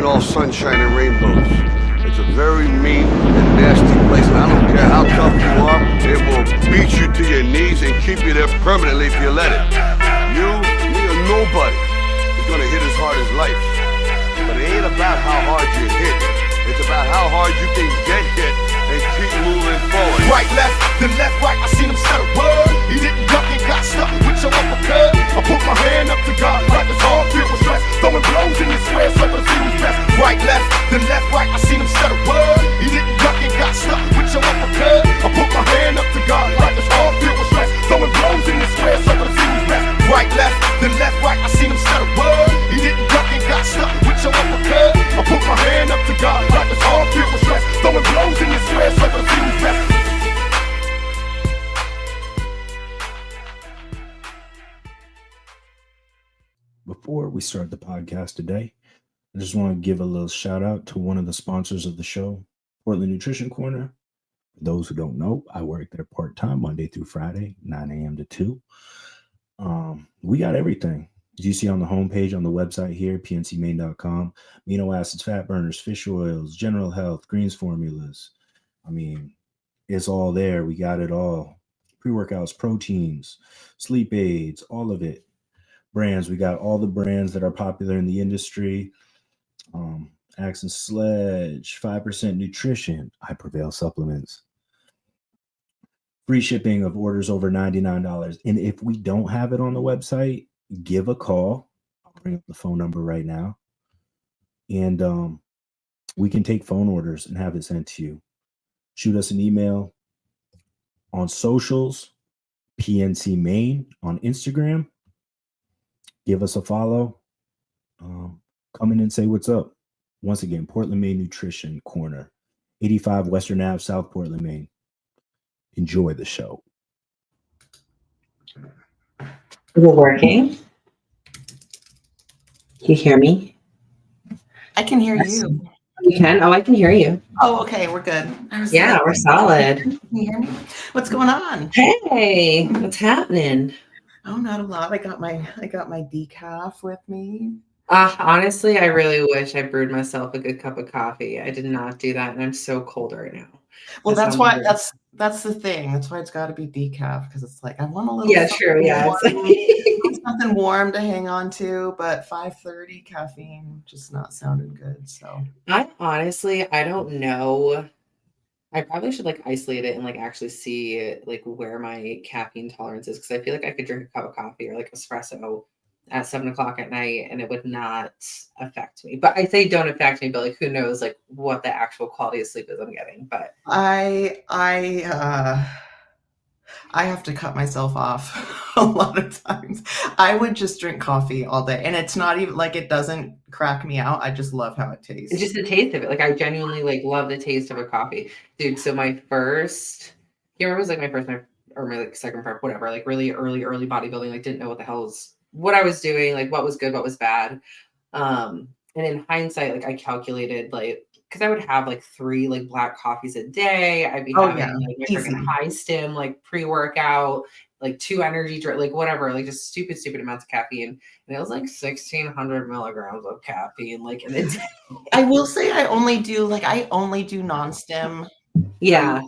ain't all sunshine and rainbows. It's a very mean and nasty place, and I don't care how tough you are, it will beat you to your knees and keep you there permanently if you let it. You, me, or nobody is gonna hit as hard as life. But it ain't about how hard you hit. It's about how hard you can get hit and keep moving forward. Right, left, then left, right, I seen him set a word. He didn't duck and got stuck with your uppercut. I put my hand up to God like his heart filled with stress. Throwing blows in his square so the feelings best. Right, left, then left, right, I seen him set a word. He didn't duck and got stuck with your uppercut. I put my hand up to God like his heart filled with stress. Throwing blows in his square so the feelings best. Right, left, then left, right, I seen him set a word. He didn't duck and got stuck with your uppercut. I put my hand up to God like his heart filled with stress. Throwing blows in his square so the feelings best. Before we start the podcast today, I just want to give a little shout out to one of the sponsors of the show, Portland Nutrition Corner. For those who don't know, I work there part-time Monday through Friday, 9 a.m. to 2. We got everything. As you see on the homepage on the website here, pncmain.com, amino acids, fat burners, fish oils, general health, greens formulas. I mean, it's all there. We got it all. Pre-workouts, proteins, sleep aids, all of it. Brands, we got all the brands that are popular in the industry. Axe and Sledge, 5% Nutrition, I Prevail supplements. Free shipping of orders over $99. And if we don't have it on the website, give a call. I'll bring up the phone number right now. And we can take phone orders and have it sent to you. Shoot us an email on socials, PNC Main on Instagram. Give us a follow. Come in and say what's up. Once again, Portland, Maine Nutrition Corner, 85 Western Ave, South Portland, Maine. Enjoy the show. Is it working? Can you hear me? I can hear you. You can? Oh, I can hear you. Oh, okay, we're good. Yeah, we're solid. Can you hear me? What's going on? Hey, what's happening? Oh, not a lot. I got my decaf with me. Honestly, I really wish I brewed myself a good cup of coffee. I did not do that, and I'm so cold right now. Well, that's why weird. That's the thing. That's why it's got to be decaf, because it's like I want a little true. Yeah, something warm to hang on to, but 5:30 caffeine just not sounding good. So I don't know. I probably should isolate it and actually see where my caffeine tolerance is, because I feel like I could drink a cup of coffee or espresso at 7 o'clock at night and it would not affect me. But I say don't affect me, but who knows what the actual quality of sleep is I'm getting. But I have to cut myself off a lot of times. I would just drink coffee all day, and it's not even it doesn't crack me out. I just love how it tastes. It's just the taste of it. I genuinely love the taste of a coffee, dude. So my first, it was my first or my second prep, whatever. Really early bodybuilding. Didn't know what the hell's what I was doing, what was good, what was bad. And in hindsight, I calculated because I would have 3 black coffees a day. I'd be having my freaking high stim pre-workout, 2 energy drink, whatever, just stupid amounts of caffeine. And it was 1,600 milligrams of caffeine in a day. I will say I only do non-stim. Yeah.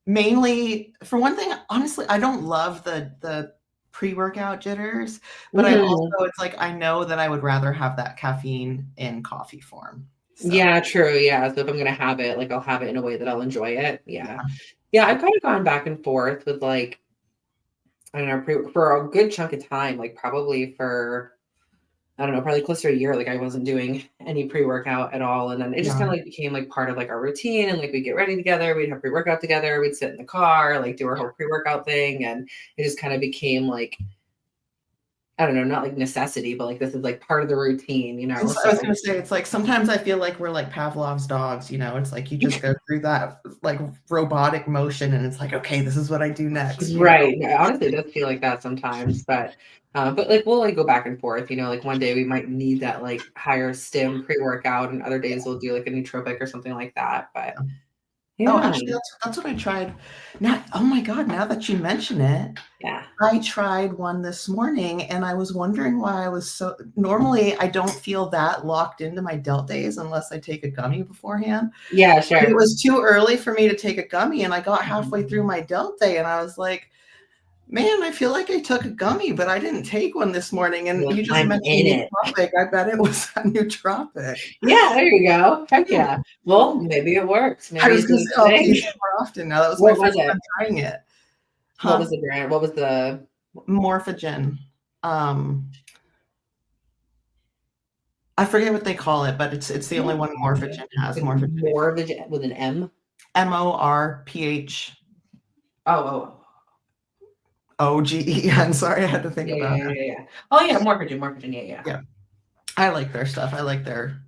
Mainly for one thing, honestly, I don't love the pre-workout jitters, but I also I know that I would rather have that caffeine in coffee form. So. Yeah, true. Yeah. So if I'm gonna have it, I'll have it in a way that I'll enjoy it. Yeah. I've kind of gone back and forth with I don't know, for a good chunk of time, probably for probably close to a year. I wasn't doing any pre-workout at all, and then it just kind of became part of our routine. And we'd get ready together, we'd have pre-workout together, we'd sit in the car, do our whole pre-workout thing, and it just kind of became I don't know, not necessity, but this is part of the routine, I was gonna say, it's sometimes I feel like we're Pavlov's dogs, it's you just go through that robotic motion, and it's okay, this is what I do next. Right. Honestly, it does feel like that sometimes, but we'll go back and forth, one day we might need that higher stim pre-workout, and other days we'll do a nootropic or something like that. But Yeah. Oh, actually, that's what I tried. Now, oh my God, now that you mention it, Yeah. I tried one this morning and I was wondering why I was so. Normally, I don't feel that locked into my delt days unless I take a gummy beforehand. Yeah, But sure. it was too early for me to take a gummy, and I got halfway through my delt day and I was like, man, I feel like I took a gummy, but I didn't take one this morning. And you just I'm mentioned in it. nootropic. I bet it was a nootropic. Yeah, there you go. Heck yeah. Well, maybe it works. Maybe I was it's going to say I'll a use thing. it more often now. That was What my was first it? time trying it. What was the brand? What was the Morphogen? I forget what they call it, but it's the only one Morphogen has. Morphogen. Morphogen with an M? MORPH. Oh. OGE. I'm sorry, I had to think about it. Yeah. Oh yeah, Morphogen. Yeah. I like their stuff. I like their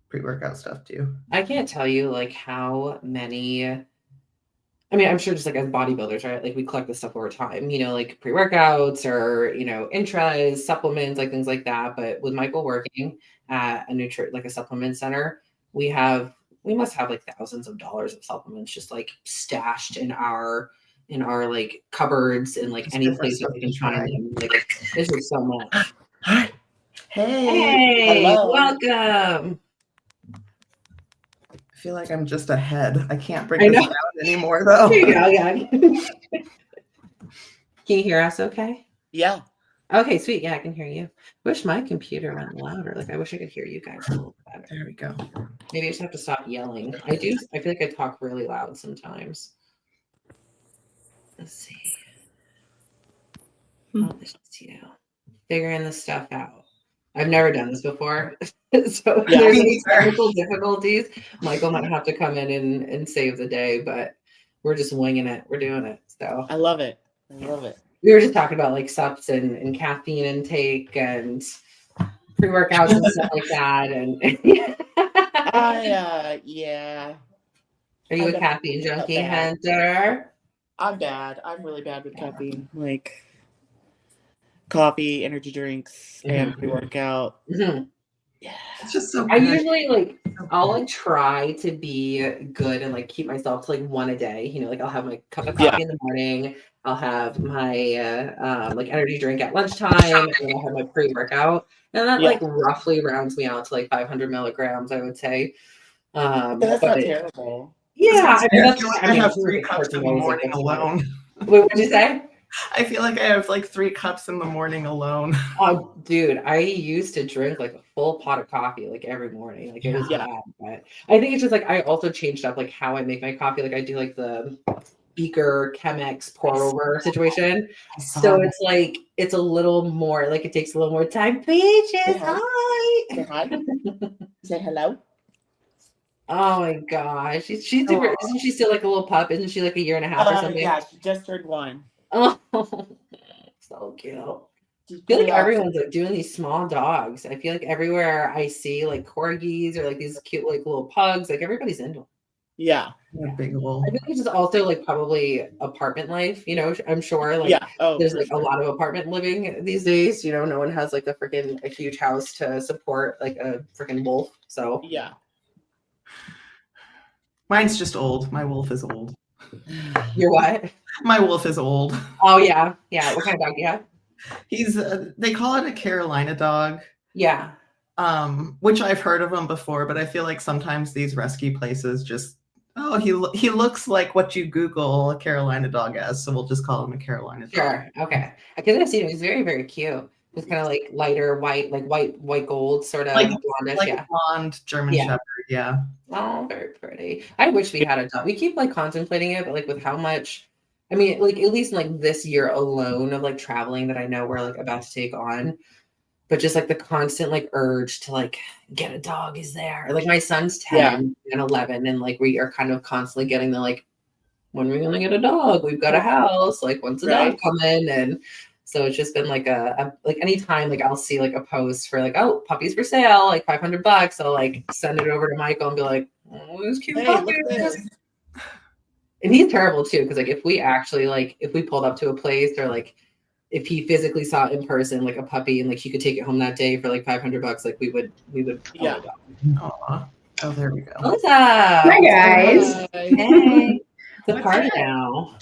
pre-workout stuff too. I can't tell you like how many. I mean, I'm sure just like as bodybuilders, right? Like we collect this stuff over time, like pre-workouts or intras, supplements, like things like that. But with Michael working at a supplement center, we must have like thousands of dollars of supplements just like stashed in our like cupboards and like Just any different place that stuff we to can try. find them. Like there's just so much. Hey, Hello. Welcome. I feel like I'm just ahead. I can't bring I this know. down anymore though. There you go, yeah. Can you hear us okay? Yeah. Okay, sweet. Yeah, I can hear you. Wish my computer went louder. Like I wish I could hear you guys a little better. There we go. Maybe I just have to stop yelling. I feel like I talk really loud sometimes. Let's see. Oh, this is you. Figuring this stuff out. I've never done this before. So if there's any technical difficulties, Michael might have to come in and save the day, but we're just winging it. We're doing it. So I love it. we were just talking about like subs and caffeine intake and pre-workouts and stuff like that. And yeah. Are you a caffeine junkie, Hunter? I'm bad. I'm really bad with caffeine. Like coffee, energy drinks, and pre-workout. Mm-hmm. Yeah. It's just so I good. usually I'll like try to be good and like keep myself to like one a day. Like I'll have my cup of coffee in the morning. I'll have my like energy drink at lunchtime, and then I'll have my pre-workout, and that like roughly rounds me out to like 500 milligrams, I would say. That's not terrible. Yeah, I have 3 cups in the morning alone. Wait, what'd you say? I feel like I have like 3 cups in the morning alone. Oh, dude, I used to drink like a full pot of coffee like every morning. Like it was bad, but I think it's just like I also changed up like how I make my coffee. Like I do like the beaker Chemex pour over situation. So it's like it's a little more like it takes a little more time. Peaches, hi. Say hi. Say hello. Oh my gosh, she's super. Isn't she still like a little pup? Isn't she like a year and a half or something? Yeah, she just turned 1. Oh, so cute. I feel like everyone's like doing these small dogs. I feel like everywhere I see like corgis or like these cute like little pugs, like everybody's into them. Yeah. Big old. I think it's just also like probably apartment life, I'm sure like there's like a lot of apartment living these days, no one has like a huge house to support like a freaking wolf. So yeah. Mine's just old. My wolf is old. You're what? My wolf is old. Oh yeah. What kind of dog do you have? He's they call it a Carolina dog. Yeah. Which I've heard of him before, but I feel like sometimes these rescue places just he looks like what you Google a Carolina dog as, so we'll just call him a Carolina dog. Sure. Okay. Because I've seen him. He's very, very cute. He's kind of like lighter white, like white gold, sort of like blondish. Like blonde German Shepherd. Yeah. Oh, very pretty. I wish we had a dog. We keep like contemplating it, but like with how much, I mean, like at least in like this year alone of like traveling that I know we're like about to take on, but just like the constant like urge to like get a dog is there. Like my son's 10 and 11, and like we are kind of constantly getting the like, when are we gonna get a dog? We've got a house. Like when's the dog coming? And so it's just been like a like anytime like I'll see like a post for like, oh, puppies for sale, like $500. I'll like send it over to Michael and be like, oh, this cute puppies. And he's terrible too, because like if we actually like if we pulled up to a place or like if he physically saw in person like a puppy and like he could take it home that day for like $500, like we would yeah. Oh, there we go. Alyssa. Hi guys. Hey. The What's party up? now.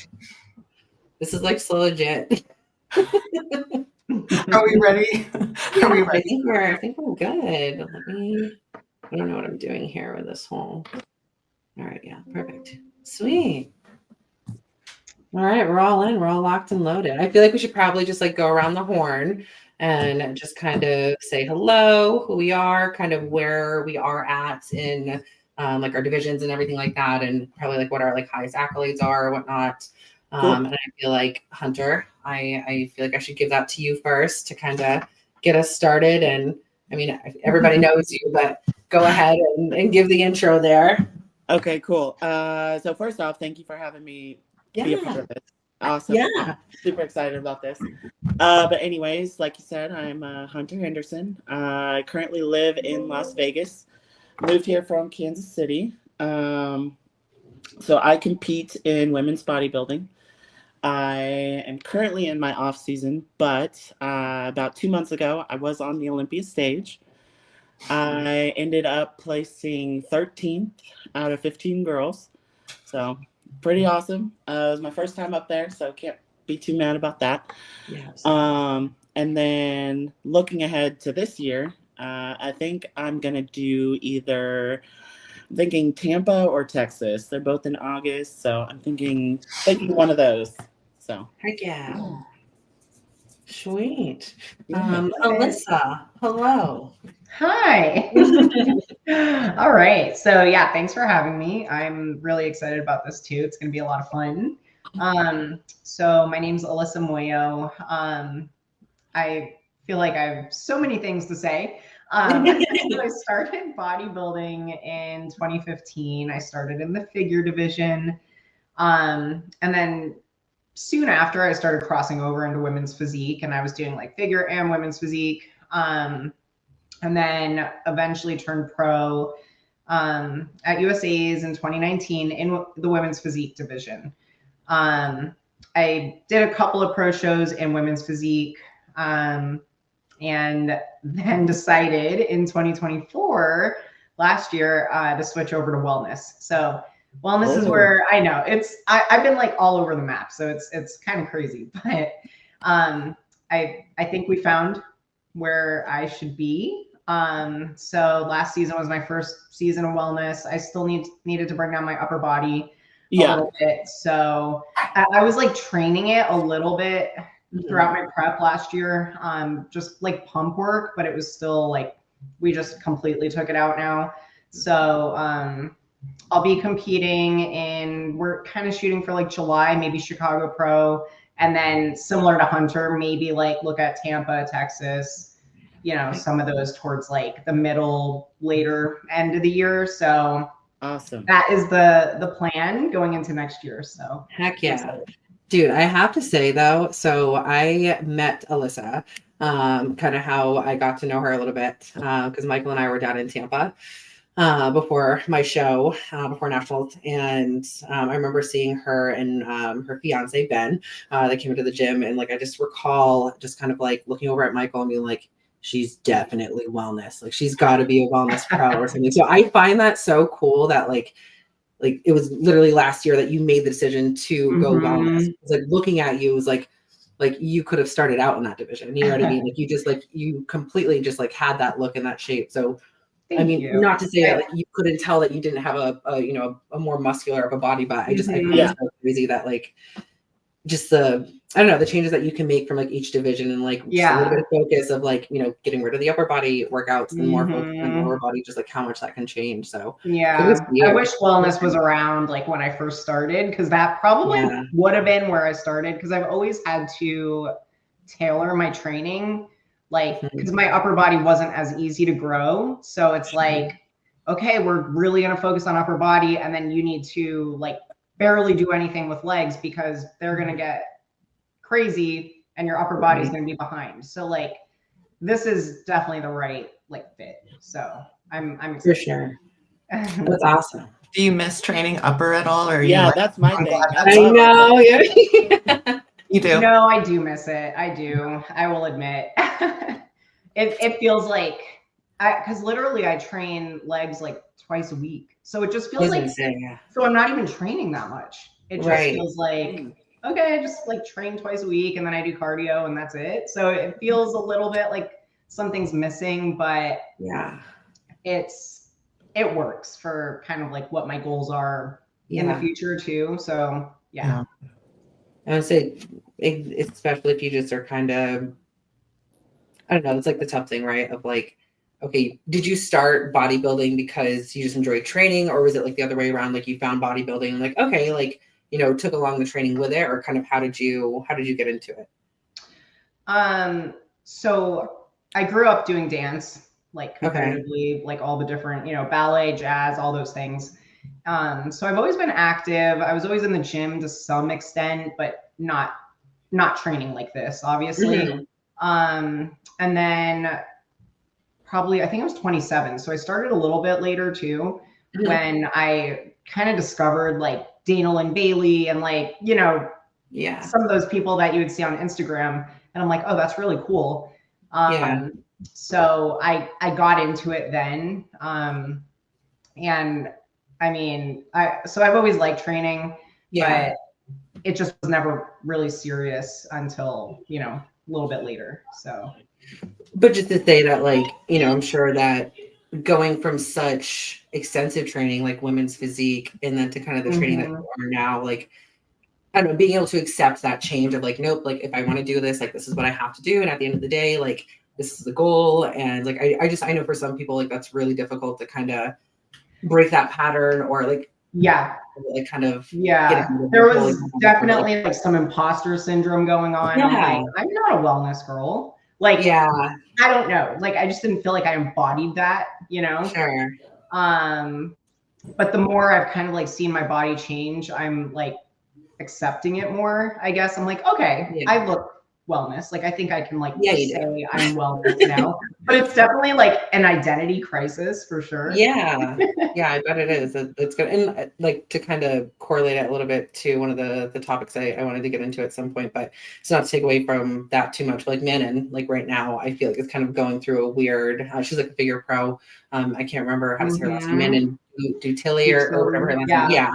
This is like so legit. Are we ready? Yeah, Are we I ready? think we're good. I don't know what I'm doing here with this whole. All right, yeah, perfect. Sweet. All right, we're all in. We're all locked and loaded. I feel like we should probably just like go around the horn and just kind of say hello, who we are, kind of where we are at in like our divisions and everything like that, and probably like what our like highest accolades are or whatnot. Cool. And I feel like Hunter, I feel like I should give that to you first to kind of get us started. And I mean, everybody knows you, but go ahead and give the intro there. Okay, cool. So first off, thank you for having me be a part of this. Awesome. Yeah. Super excited about this. But anyways, like you said, I'm Hunter Henderson. I currently live in Las Vegas. Moved here from Kansas City. So I compete in women's bodybuilding. I am currently in my off season, but about 2 months ago, I was on the Olympia stage. I ended up placing 13th out of 15 girls. So pretty awesome. It was my first time up there, so can't be too mad about that. Yes. And then looking ahead to this year, I think I'm going to do either thinking Tampa or Texas. They're both in August, so I'm thinking one of those. So Heck yeah. Sweet. Yeah. Alyssa, hello. Hi. All right. So yeah, thanks for having me. I'm really excited about this too. It's going to be a lot of fun. So my name's Alyssa Muoio. I feel like I have so many things to say. So I started bodybuilding in 2015. I started in the figure division. And then soon after I started crossing over into women's physique, and I was doing like figure and women's physique. And then eventually turned pro at USA's in 2019 in the women's physique division. I did a couple of pro shows in women's physique, and then decided in 2024, last year, to switch over to wellness. So wellness is where I know I've been like all over the map. So it's kind of crazy, but I think we found where I should be. So last season was my first season of wellness. I still needed to bring down my upper body a little bit. So I was like training it a little bit throughout my prep last year, just like pump work, but it was still like, we just completely took it out now. So, I'll be competing we're kind of shooting for like July, maybe Chicago Pro. And then similar to Hunter, maybe like look at Tampa, Texas, some of those towards like the middle, later end of the year. So awesome. That is the plan going into next year. So heck yeah. Dude, I have to say though, so I met Alyssa, kind of how I got to know her a little bit, because Michael and I were down in Tampa before my show, before Nationals. And I remember seeing her and her fiance, Ben, they came into the gym. And like, I just recall just kind of like looking over at Michael and being like, she's definitely wellness. Like she's got to be a wellness pro or something. So I find that so cool that like it was literally last year that you made the decision to go wellness. It's like looking at you was like you could have started out in that division. You know what I mean? Like you completely just like had that look and that shape. So Thank I mean, you. not to say that like you couldn't tell that you didn't have a more muscular of a body, but I find it so crazy that like just the changes that you can make from like each division and like just a little bit of focus of like, getting rid of the upper body workouts and more focus on the lower body, just like how much that can change. So I wish wellness was around like when I first started, because that probably would have been where I started, because I've always had to tailor my training, like because my upper body wasn't as easy to grow. So it's like, okay, we're really going to focus on upper body, and then you need to like barely do anything with legs because they're going to get crazy and your upper body is going to be behind. So like, this is definitely the right like fit. So I'm excited. For sure. That's awesome. Do you miss training upper at all? Or that's my thing. I know. Yeah. You do? No, I do miss it. I do. I will admit. It feels like, because literally I train legs like twice a week. So it just I feels was like, gonna say, yeah. so I'm not even training that much. It just Right. feels like, okay, I just like train twice a week and then I do cardio and that's it. So it feels a little bit like something's missing, but Yeah. it works for kind of like what my goals are in the Yeah. future too. So yeah. I would say, especially if you just are kind of, I don't know, it's like the tough thing, right? Of like, okay, did you start bodybuilding because you just enjoyed training, or was it like the other way around? Like you found bodybuilding and like, okay, like, you know, took along the training with it, or kind of how did you get into it? So I grew up doing dance, like Okay. competitively, like all the different, you know, ballet, jazz, all those things. So I've always been active. I was always in the gym to some extent, but not training like this, obviously. Mhm. And then probably, I think I was 27. So I started a little bit later too, Mhm. when I kind of discovered like Daniel and Bailey and like, you know, Yeah. some of those people that you would see on Instagram. And I'm like, oh, that's really cool. Yeah. So I got into it then. And I mean, so I've always liked training, Yeah. but it just was never really serious until, you know, a little bit later. So, But just to say that, like, you know, I'm sure that going from such extensive training, like women's physique, and then to kind of the training that you are now, like, I don't know, being able to accept that change of like, nope, like if I want to do this, like this is what I have to do. And at the end of the day, like this is the goal. And like I know for some people, like that's really difficult to kind of break that pattern or like yeah. like kind of Yeah, there was definitely like some imposter syndrome going on. I'm like, I'm not a wellness girl. Like, yeah, I don't know. Like, I just didn't feel like I embodied that, you know? sure. But the more I've kind of like seen my body change, I'm like accepting it more, I guess. I'm like, okay, Yeah. I look wellness. Like, I think I can like Yeah, you say do. I'm wellness now. But it's definitely like an identity crisis for sure. Yeah, yeah, I bet it is. It's good, and like to kind of correlate it a little bit to one of the topics I wanted to get into at some point, but it's not to take away from that too much. Like Manon, like right now, I feel like it's kind of going through a weird. She's like a figure pro. I can't remember how to say her last name. Manon Dutilly or whatever her last name. Yeah.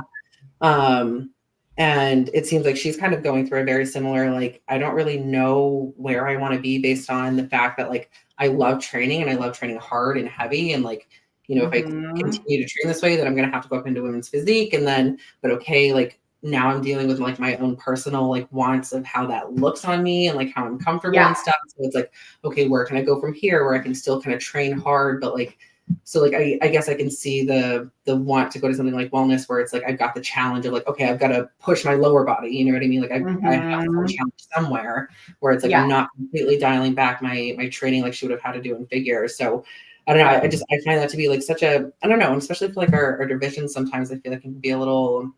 And it seems like she's kind of going through a very similar, like, I don't really know where I want to be based on the fact that like I love training and I love training hard and heavy. And like, you know, if I continue to train this way, then I'm going to have to go up into women's physique. And then, but okay, like now I'm dealing with like my own personal like wants of how that looks on me and like how I'm comfortable and stuff. So it's like, okay, where can I go from here where I can still kind of train hard, but like, so like I guess I can see the want to go to something like wellness where it's like I've got the challenge of like, okay, I've got to push my lower body, you know what I mean? Like I have to challenge somewhere where it's like I'm not completely dialing back my training like she would have had to do in figure. So I don't know. I find that to be like such a, I don't know, and especially for like our divisions, sometimes I feel like it can be a little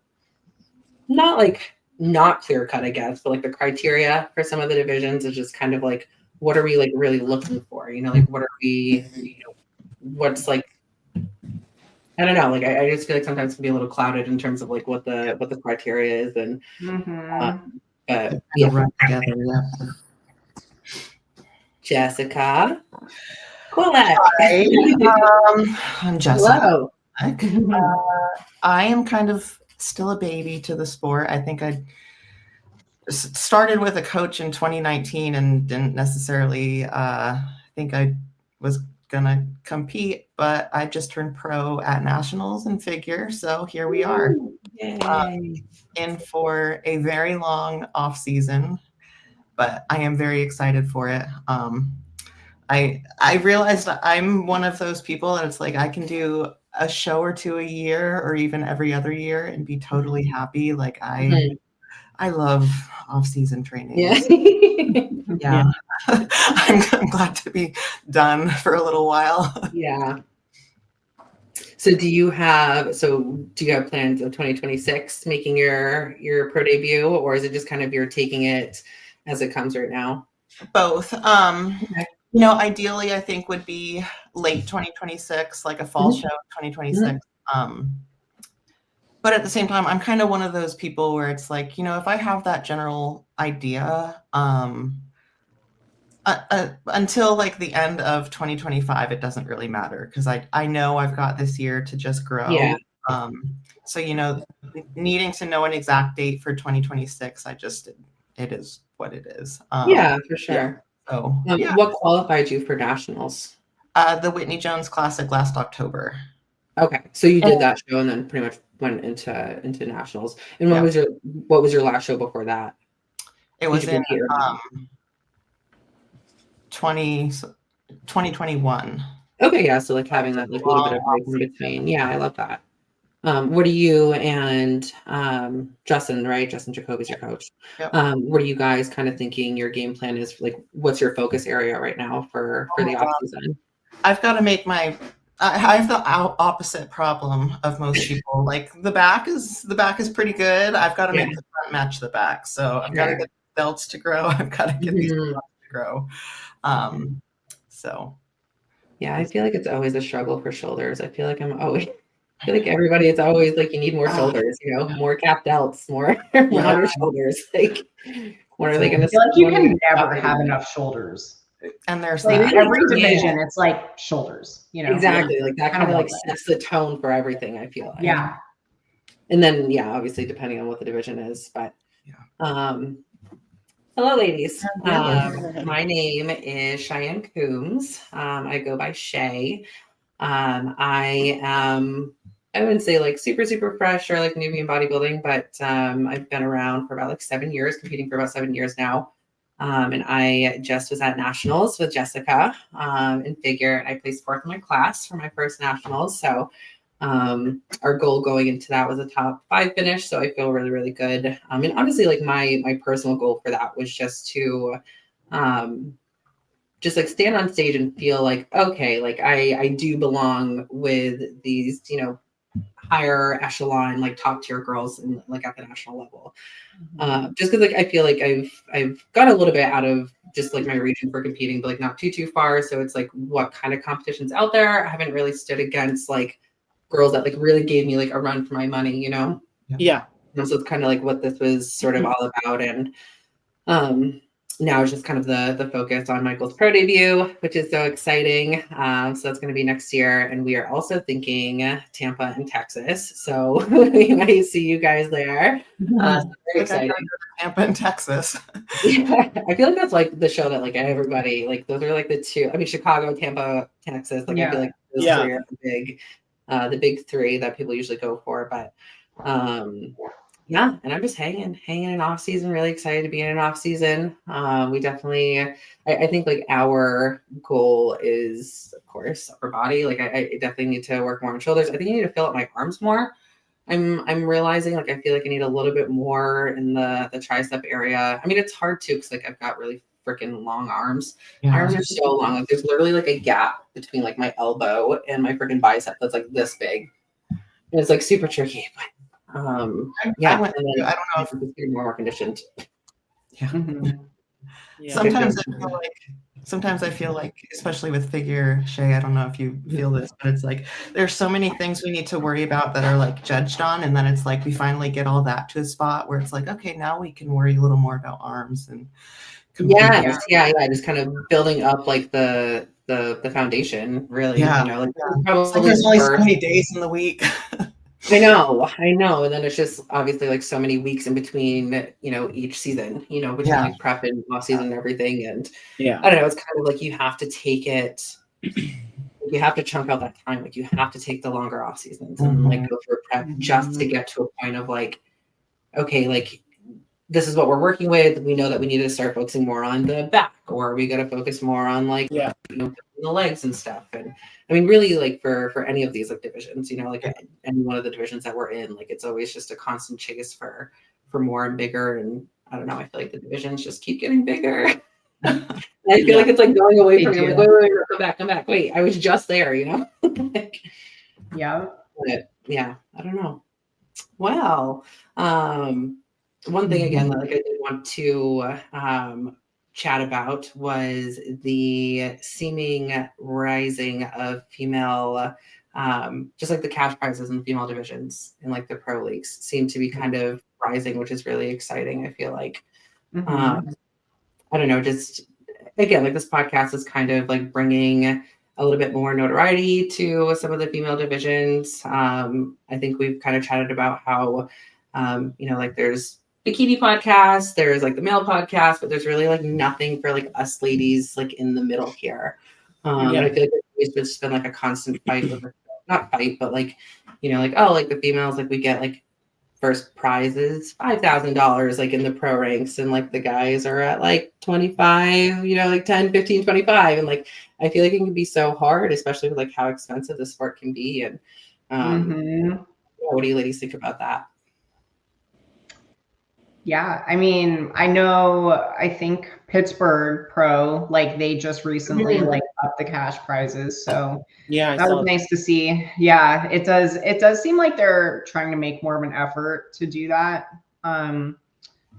not clear cut, I guess, but like the criteria for some of the divisions is just kind of like, what are we like really looking for? You know, like what are we, you know, what's like, I don't know, like I just feel like sometimes it can be a little clouded in terms of like what the criteria is and but yeah. Jessica Kwolek. Hi, I'm Jessica. Hello. I am kind of still a baby to the sport. I think I started with a coach in 2019 and didn't necessarily think I was gonna compete, but I just turned pro at nationals in figure, so here we are. In for a very long off season, but I am very excited for it. I realized I'm one of those people that it's like I can do a show or two a year or even every other year and be totally happy. Like I love off-season training. Yeah. I'm glad to be done for a little while. Yeah. So do you have plans of 2026 making your pro debut, or is it just kind of you're taking it as it comes right now? Both. You know, ideally I think would be late 2026, like a fall show 2026. But at the same time, I'm kind of one of those people where it's like, you know, if I have that general idea, Until like the end of 2025, it doesn't really matter because I know I've got this year to just grow. Yeah. So needing to know an exact date for 2026, it is what it is. Yeah, for sure. So what qualified you for nationals? The Whitney Jones Classic last October. Okay, so you did that show and then pretty much went into nationals. And what was your last show before that? It was in 2021. Okay, yeah, so like having that like little bit of break in between. Yeah, I love that. What are you and Justin, right? Justin Jacoby's your coach. Yep. What are you guys kind of thinking your game plan is? Like, what's your focus area right now for the off season? I've got to make I have the opposite problem of most people. Like the back is pretty good. I've got to make the front match the back. So I've got to get the belts to grow. I've got to get these belts to grow. So yeah, I feel like it's always a struggle for shoulders. I feel like everybody, it's always like you need more shoulders, more cap delts, more louder shoulders. Like, when are they going to? I feel like you can never have enough shoulders. And there's like every division, it's like shoulders, Exactly. Like that kind of like sets the tone for everything, I feel like. Yeah. And then obviously depending on what the division is, but hello ladies. My name is Chey Coombs. I go by Chey. I wouldn't say like super, super fresh or like newbie in bodybuilding, but I've been around for about like 7 years, competing for about 7 years now. And I just was at nationals with Jessica in figure, and I placed 4th in my class for my first nationals. So our goal going into that was a top 5 finish. So I feel really, really good. And honestly, like my personal goal for that was just to just like stand on stage and feel like, okay, like I do belong with these, higher echelon, like top tier girls and like at the national level. Just because like I feel like I've got a little bit out of just like my region for competing, but like not too far. So it's like what kind of competition's out there. I haven't really stood against like girls that like really gave me like a run for my money, Yeah. And so it's kind of like what this was sort of all about. And now it's just kind of the focus on Michael's pro debut, which is so exciting. So that's going to be next year. And we are also thinking Tampa and Texas. So we might see you guys there. Very exciting. Tampa and Texas. Yeah, I feel like that's like the show that like everybody, like those are like the two. I mean, Chicago, Tampa, Texas. Like I feel like those three are the big 3 that people usually go for. But and I'm just hanging in off season, really excited to be in an off season. We definitely, I think like our goal is of course upper body. Like I definitely need to work more on shoulders. I think I need to fill up my arms more. I'm realizing like I feel like I need a little bit more in the tricep area. I mean, it's hard too because like I've got really freaking long arms. My arms are so long. Like there's literally like a gap between like my elbow and my freaking bicep that's like this big. And it's like super tricky, but I don't know if it's getting more conditioned. Sometimes I feel like, especially with figure, Chey, I don't know if you feel this, but it's like there's so many things we need to worry about that are like judged on, and then it's like we finally get all that to a spot where it's like, okay, now we can worry a little more about arms and just kind of building up like the foundation, really. Probably there's only so many days in the week. I know. And then it's just obviously like so many weeks in between, each season, between like prep and off season and everything. And I don't know, it's kind of like you have to take it, you have to chunk out that time. Like you have to take the longer off seasons and like go through prep just to get to a point of like, okay, like this is what we're working with. We know that we need to start focusing more on the back, or we got to focus more on like, the legs and stuff. And I mean, really like for any of these like divisions, like any one of the divisions that we're in, like it's always just a constant chase for more and bigger. And I don't know, I feel like the divisions just keep getting bigger. I feel like it's like going away from you. Like, wait, come back. Wait, I was just there, like, But, I don't know. Well, one thing again that like I did want to chat about was the seeming rising of female, just like the cash prizes in the female divisions in like the pro leagues seem to be kind of rising, which is really exciting. I feel like, I don't know, just again, like this podcast is kind of like bringing a little bit more notoriety to some of the female divisions. I think we've kind of chatted about how, like there's bikini podcasts, there's like the male podcast, but there's really like nothing for like us ladies like in the middle here. And I feel like it's just been like a constant fight with, not fight, but like, like, oh, like the females, like we get like first prizes $5,000 like in the pro ranks, and like the guys are at like 25, like 10, 15, 25, and like I feel like it can be so hard, especially with like how expensive the sport can be. And what do you ladies think about that? Yeah, I mean, I think Pittsburgh Pro, like they just recently like upped the cash prizes. So yeah, that was nice to see. Yeah, it does seem like they're trying to make more of an effort to do that. So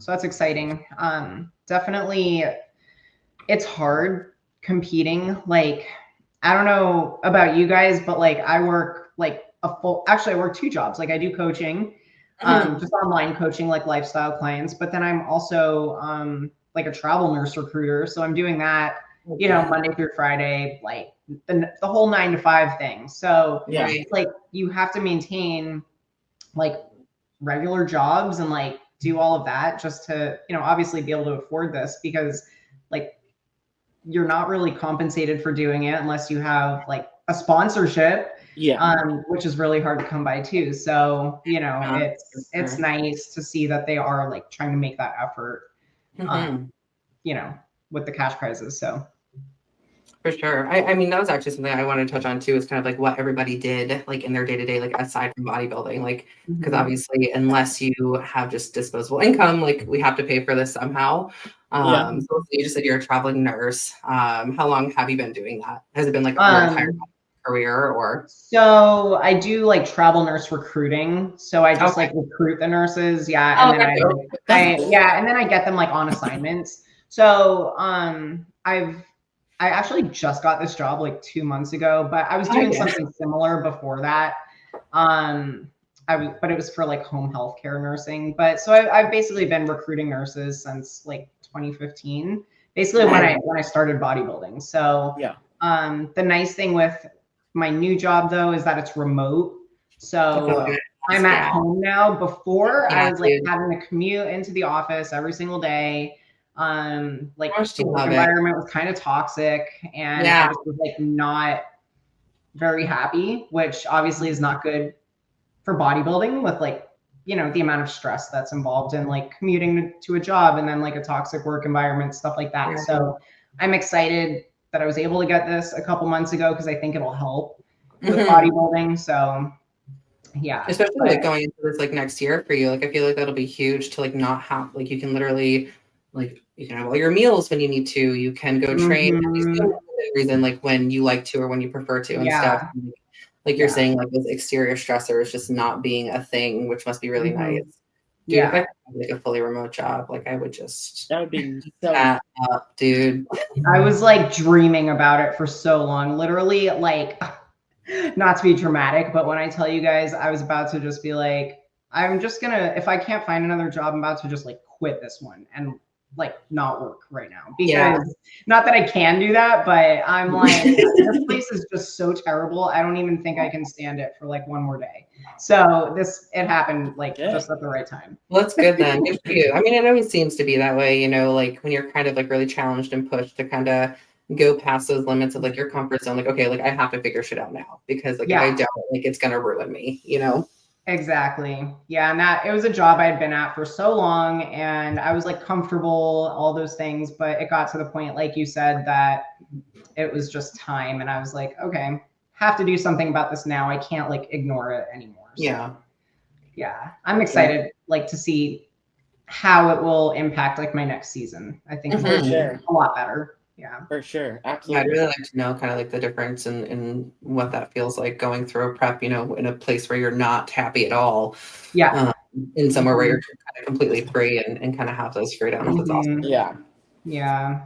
that's exciting. Definitely it's hard competing. Like, I don't know about you guys, but like I work like I work 2 jobs. Like I do coaching. Just online coaching, like lifestyle clients, but then I'm also like a travel nurse recruiter. So I'm doing that, Monday through Friday, like the whole 9 to 5 thing. So it's like you have to maintain like regular jobs and like do all of that just to, obviously be able to afford this, because like you're not really compensated for doing it unless you have like a sponsorship. Which is really hard to come by too. So, it's nice to see that they are like trying to make that effort, with the cash prizes. So for sure. I mean, that was actually something I wanted to touch on too, is kind of like what everybody did like in their day-to-day, like aside from bodybuilding, like, because obviously unless you have just disposable income, like we have to pay for this somehow. So you just said you're a traveling nurse. How long have you been doing that? Has it been like your entire career, or? So I do like travel nurse recruiting. So I just like recruit the nurses. Yeah. And then and then I get them like on assignments. So I actually just got this job like 2 months ago, but I was doing something similar before that. But it was for like home health care nursing. But so I've basically been recruiting nurses since like 2015, basically when I started bodybuilding. So the nice thing with my new job though is that it's remote. So I'm at home now. Before I was like having to commute into the office every single day. Like the work environment was kind of toxic, and I just was like not very happy, which obviously is not good for bodybuilding with like, the amount of stress that's involved in like commuting to a job and then like a toxic work environment, stuff like that. So I'm excited that I was able to get this a couple months ago, because I think it'll help with bodybuilding. So especially like going into this like next year for you, like I feel like that'll be huge to like not have, like you can literally like you can have all your meals when you need to, you can go train reason like when you like to or when you prefer to and stuff. Like you're saying, like those exterior stressors just not being a thing, which must be really nice. Dude, if I had like a fully remote job, like I would just that would be that up, dude. I was like dreaming about it for so long, literally, like not to be dramatic, but when I tell you guys, I was about to just be like, I'm just gonna, if I can't find another job, I'm about to just like quit this one and like not work right now, because not that I can do that, but I'm like, this place is just so terrible. I don't even think I can stand it for like one more day. So it happened like just at the right time. Well, that's good then. Good for you. I mean, it always seems to be that way, like when you're kind of like really challenged and pushed to kind of go past those limits of like your comfort zone. Like, okay, like I have to figure shit out now, because like if I don't, like it's gonna ruin me, Exactly. Yeah. And it was a job I had been at for so long, and I was like comfortable, all those things, but it got to the point, like you said, that it was just time. And I was like, okay, have to do something about this now. I can't like ignore it anymore. So, I'm excited like to see how it will impact like my next season. I think it's gonna be a lot better. Yeah, for sure. Absolutely. I'd really like to know kind of like the difference in what that feels like going through a prep, in a place where you're not happy at all. In somewhere where you're kind of completely free and kind of have those freedoms. That's awesome. Yeah.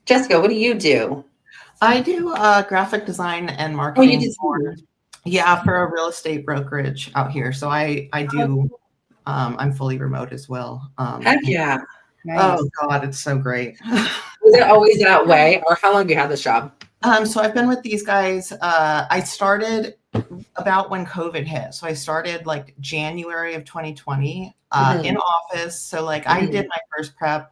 Jessica, what do you do? I do graphic design and marketing for a real estate brokerage out here. So I do, I'm fully remote as well. Heck yeah. Nice. Oh God, it's so great. Was it always that way, or how long have you had this job? So I've been with these guys. I started about when COVID hit. So I started like January of 2020 in office. So like I did my first prep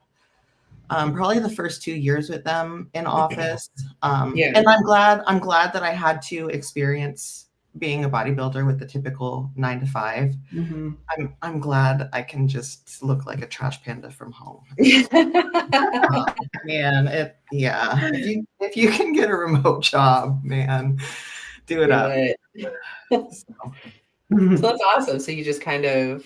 probably the first 2 years with them in office. And I'm glad that I had to experience being a bodybuilder with the typical 9 to 5. I'm glad I can just look like a trash panda from home. Man, if you can get a remote job, man, do it up. So that's awesome. So you just kind of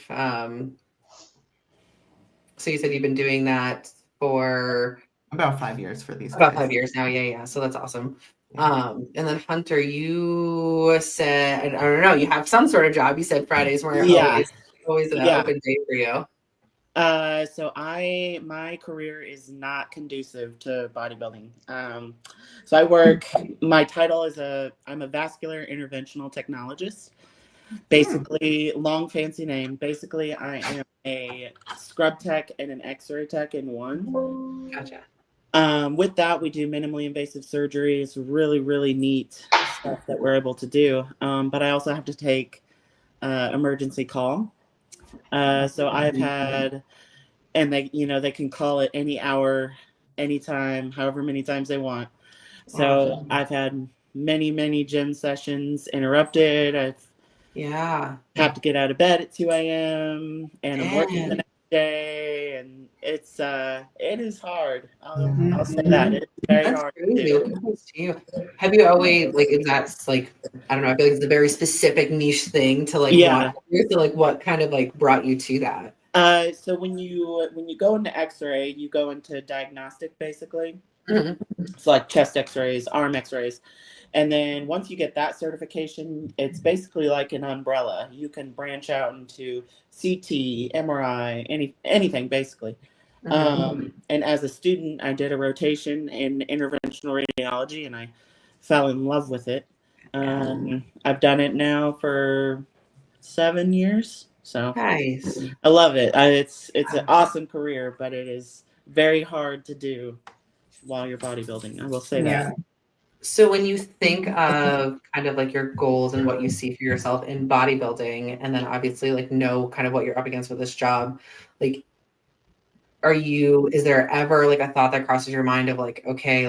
so you said you've been doing that for about 5 years for these about guys. 5 years now. Yeah. So that's awesome. And then Hunter, you said, I don't know, you have some sort of job. You said Fridays were always an open day for you. So my career is not conducive to bodybuilding. So I work, my title is I'm a vascular interventional technologist. Basically, long fancy name. Basically, I am a scrub tech and an x-ray tech in one. Gotcha. With that, we do minimally invasive surgery. It's really, really neat stuff that we're able to do. But I also have to take emergency call. So I've had, and they can call it any hour, anytime, however many times they want. So I've had many gym sessions interrupted. I've have to get out of bed at 2 a.m. and I'm working the next day, and it is hard. I'll say that it's very hard to do. Have you always is that like, I don't know, I feel like it's a very specific niche thing to want to do. So what kind of brought you to that? So when you go into X-ray, you go into diagnostic basically. It's like chest X-rays, arm X-rays. And then once you get that certification, it's basically like an umbrella. You can branch out into CT, MRI, anything basically. And as a student, I did a rotation in interventional radiology, and I fell in love with it. I've done it now for 7 years. So nice. I love it. It's an awesome career, but it is very hard to do while you're bodybuilding. I will say that. So when you think of kind of your goals and what you see for yourself in bodybuilding, and then obviously know kind of what you're up against with this job, is there ever a thought that crosses your mind of okay,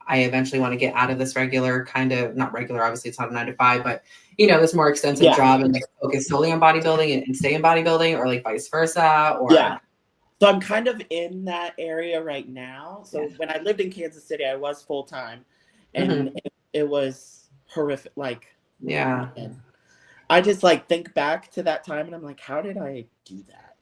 I eventually want to get out of this regular kind of, not regular, obviously it's not a 9 to 5, but this more extensive job and focus solely on bodybuilding and stay in bodybuilding, or vice versa? Or so I'm kind of in that area right now. So when I lived in Kansas City, I was full-time. And it was horrific. And I just think back to that time, and I'm like, how did I do that?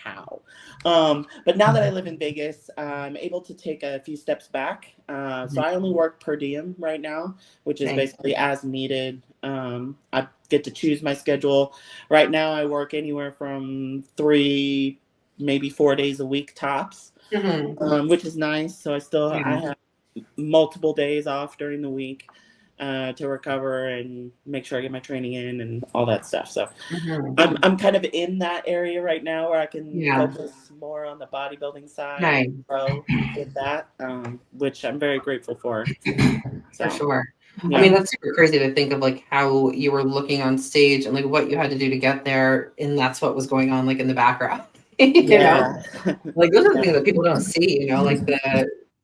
How? But now that I live in Vegas, I'm able to take a few steps back. So I only work per diem right now, which is basically as needed. I get to choose my schedule. Right now, I work anywhere from 3, maybe 4 days a week tops, which is nice. So I have multiple days off during the week to recover and make sure I get my training in and all that stuff. So I'm kind of in that area right now where I can focus more on the bodybuilding side and grow with that, which I'm very grateful for. For sure. I mean, that's super crazy to think of how you were looking on stage and what you had to do to get there, and that's what was going on in the background. You know, those are the things that people don't see.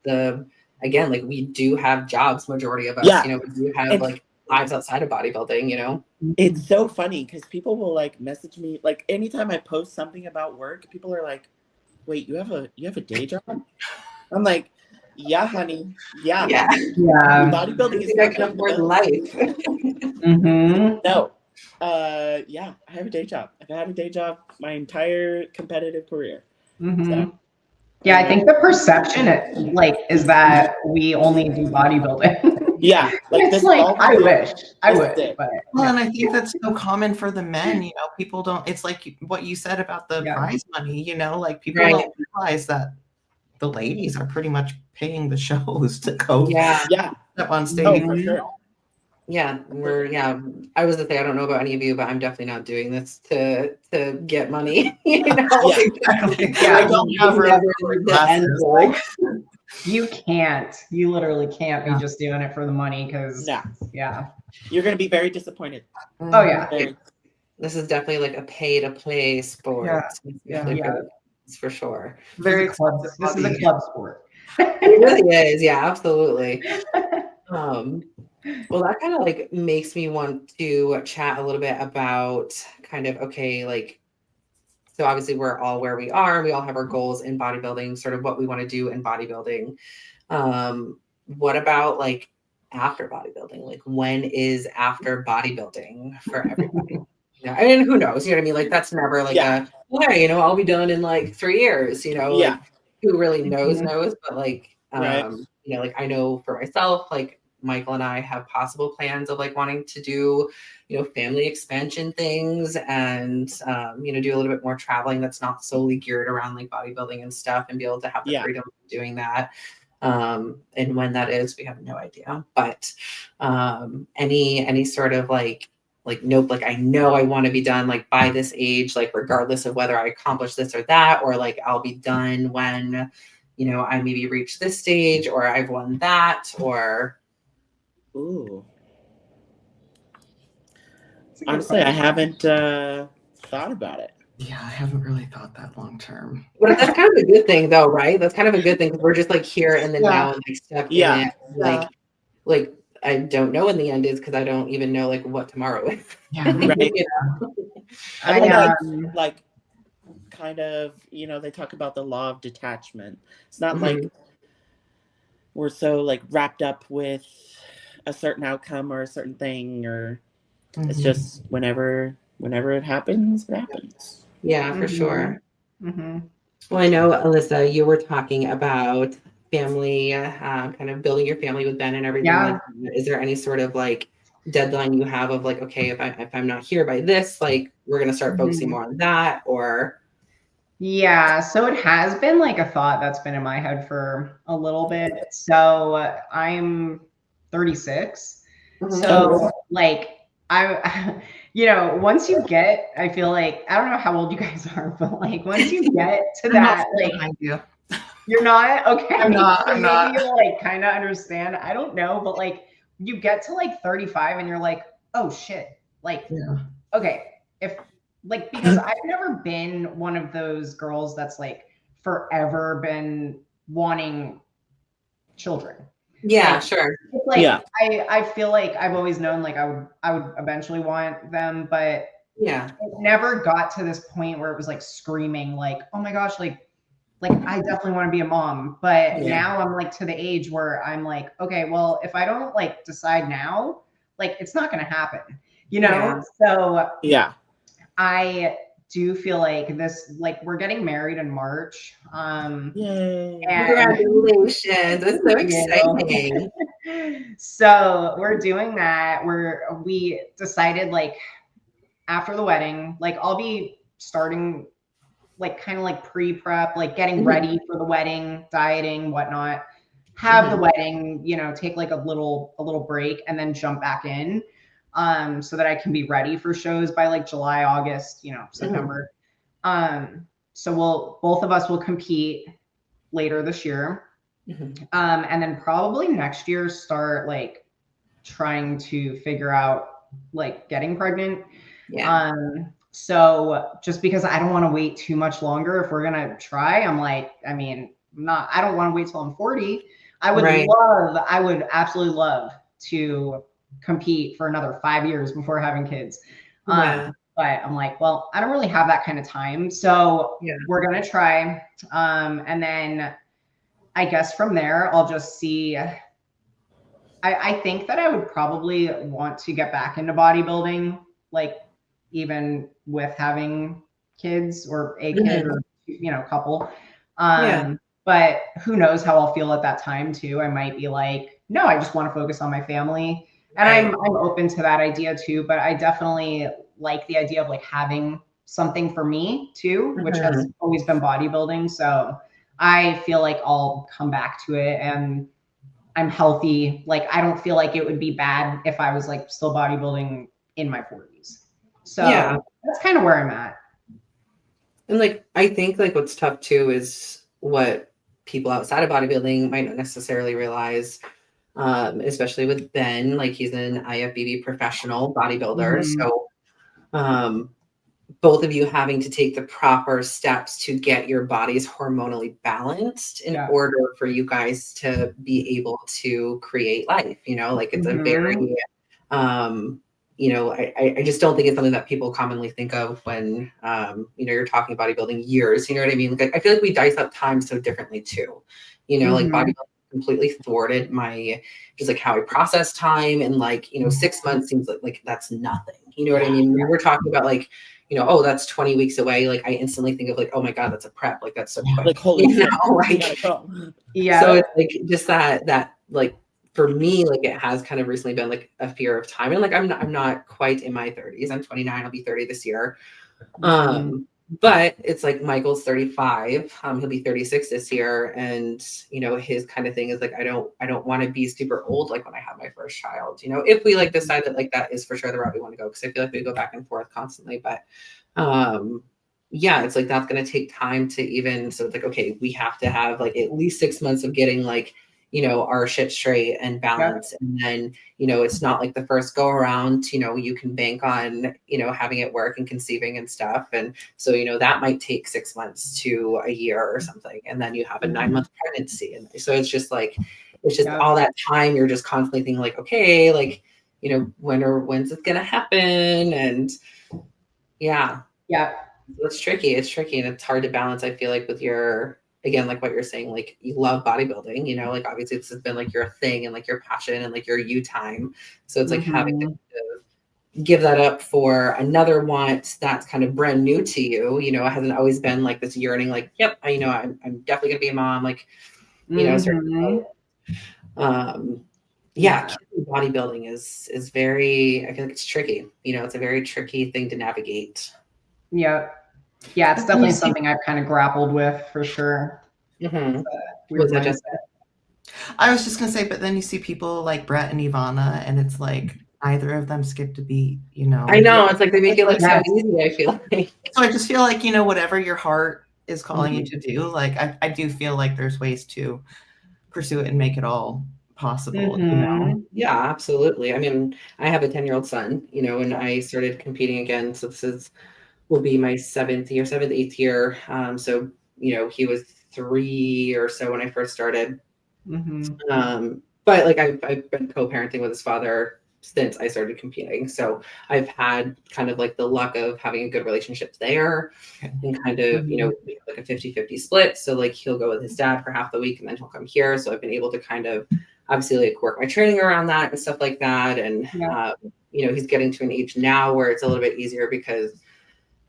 The again, we do have jobs, majority of us, we do have lives outside of bodybuilding, It's so funny because people will message me, anytime I post something about work, people are like, wait, you have a day job? I'm like, yeah, honey. Yeah. Bodybuilding is not going to afford life. No. I have a day job. I've had a day job my entire competitive career. So. Yeah, I think the perception is that we only do bodybuilding. Yeah, it's I wish I would. But, and I think that's so common for the men. People don't. It's like what you said about the prize money. People don't realize that the ladies are pretty much paying the shows to go. Step on stage. Oh, for sure. I was the thing. I don't know about any of you, but I'm definitely not doing this to get money. Exactly. I don't have You can't. You literally can't be just doing it for the money because, No. yeah. You're going to be very disappointed. Oh, yeah. Very- This is definitely like a pay to play sport. Yeah. It's for sure. Very This is a club sport. It really is. Yeah, absolutely. Well, that kind of like makes me want to chat a little bit about kind of, okay, like, so obviously we're all where we are. We all have our goals in bodybuilding, sort of what we want to do in bodybuilding. What about like after bodybuilding? Like when is after bodybuilding for everybody? I mean, who knows? You know what I mean? Like that's never like hey, I'll be done in like 3 years, like who really knows, but like, like I know for myself, like Michael and I have possible plans of like wanting to do, family expansion things and, do a little bit more traveling that's not solely geared around like bodybuilding and stuff and be able to have the freedom of doing that. And when that is, we have no idea, but, any sort of like, nope, like I know I want to be done like by this age, like regardless of whether I accomplish this or that, or like I'll be done when, I maybe reach this stage or I've won that or. Ooh. Honestly, I haven't thought about it. Yeah, I haven't really thought that long term. But that's kind of a good thing though, right? That's kind of a good thing because we're just like here and then now and like stuck in it. Like I don't know when the end is because I don't even know like what tomorrow is. Yeah, right. I like kind of, they talk about the law of detachment. It's not like we're so like wrapped up with a certain outcome or a certain thing, or it's just whenever it happens, it happens. Yeah, for sure. Well, I know, Alyssa, you were talking about family, kind of building your family with Ben and everything. Yeah. Like, is there any sort of like deadline you have of like, okay, if I'm not here by this, like we're going to start focusing more on that or? Yeah, so it has been like a thought that's been in my head for a little bit. So I'm 36. So like once you get, I feel like, I don't know how old you guys are, but like once you get to that, like you're not okay. I'm not. You like kind of understand. I don't know, but like you get to like 35 and you're like, oh shit, like okay, if like because I've never been one of those girls that's like forever been wanting children. Yeah, like, sure. It's like I feel like I've always known like I would eventually want them, but it never got to this point where it was like screaming like, oh my gosh, like I definitely want to be a mom. But now I'm like to the age where I'm like, okay, well, if I don't like decide now, like it's not gonna happen, So I do feel like this, like we're getting married in March. Yay. Congratulations. That's so exciting. So we're doing that. We decided like after the wedding, like I'll be starting like kind of like pre-prep, like getting ready for the wedding, dieting, whatnot, have the wedding, take like a little break and then jump back in. So that I can be ready for shows by like July, August, September. So both of us will compete later this year. And then probably next year start like trying to figure out like getting pregnant. So just because I don't want to wait too much longer, if we're going to try, I'm like, I don't want to wait till I'm 40. I would absolutely love to compete for another 5 years before having kids. But I'm like, well, I don't really have that kind of time. So we're going to try. And then I guess from there, I'll just see. I think that I would probably want to get back into bodybuilding, like even with having kids or a kid or, couple. But who knows how I'll feel at that time too. I might be like, no, I just want to focus on my family. And I'm open to that idea too, but I definitely like the idea of like having something for me too, which has always been bodybuilding. So I feel like I'll come back to it and I'm healthy. Like, I don't feel like it would be bad if I was like still bodybuilding in my 40s. So that's kind of where I'm at. And like, I think like what's tough too is what people outside of bodybuilding might not necessarily realize, especially with Ben, like he's an IFBB professional bodybuilder. Mhm. So both of you having to take the proper steps to get your bodies hormonally balanced in Yeah. order for you guys to be able to create life, like it's a Mhm. very, I just don't think it's something that people commonly think of when, you're talking bodybuilding years, you know what I mean? Like, I feel like we dice up time so differently too, like Mhm. bodybuilding completely thwarted my, just like how I process time. And like, 6 months seems like that's nothing, you know what I mean? When we're talking about like, oh, that's 20 weeks away. Like I instantly think of like, oh my God, that's a prep. Like that's so quick. Like, holy shit, we like, gotta go. Yeah. so it's like just that like for me, like it has kind of recently been like a fear of time. And like I'm not quite in my 30s. I'm 29, I'll be 30 this year. But it's like Michael's 35. He'll be 36 this year. And his kind of thing is like I don't want to be super old like when I have my first child. If we like decide that like that is for sure the route we want to go, because I feel like we go back and forth constantly. But yeah, it's like that's gonna take time to even, so it's like, okay, we have to have like at least 6 months of getting like our shit straight and balance. And then it's not like the first go around you can bank on having it work and conceiving and stuff. And so that might take 6 months to a year or something, and then you have a 9-month pregnancy. And so it's just like all that time you're just constantly thinking like, okay, like when's it gonna happen? And yeah, it's tricky, and it's hard to balance, I feel like, with your, again, like what you're saying, like you love bodybuilding, like obviously this has been like your thing and like your passion and like your you time. So it's like having to give that up for another want that's kind of brand new to you. It hasn't always been like this yearning, like, yep, I'm definitely gonna be a mom, like, bodybuilding is very, I feel like it's tricky. It's a very tricky thing to navigate. Yeah, it's definitely something I've kind of grappled with for sure. Was that just I was just gonna say, but then you see people like Brett and Ivana, and it's like neither of them skipped a beat, I know, it's like they make it look so easy, I feel like. So I just feel like, whatever your heart is calling you to do, like I do feel like there's ways to pursue it and make it all possible. Yeah, absolutely. I mean, I have a 10-year-old son, and I started competing again. So will be my 7th, 8th year. So, he was 3 or so when I first started. But like I've been co-parenting with his father since I started competing. So I've had kind of like the luck of having a good relationship there, and kind of, we have like a 50-50 split. So like he'll go with his dad for half the week and then he'll come here. So I've been able to kind of obviously like work my training around that and stuff like that. And, he's getting to an age now where it's a little bit easier because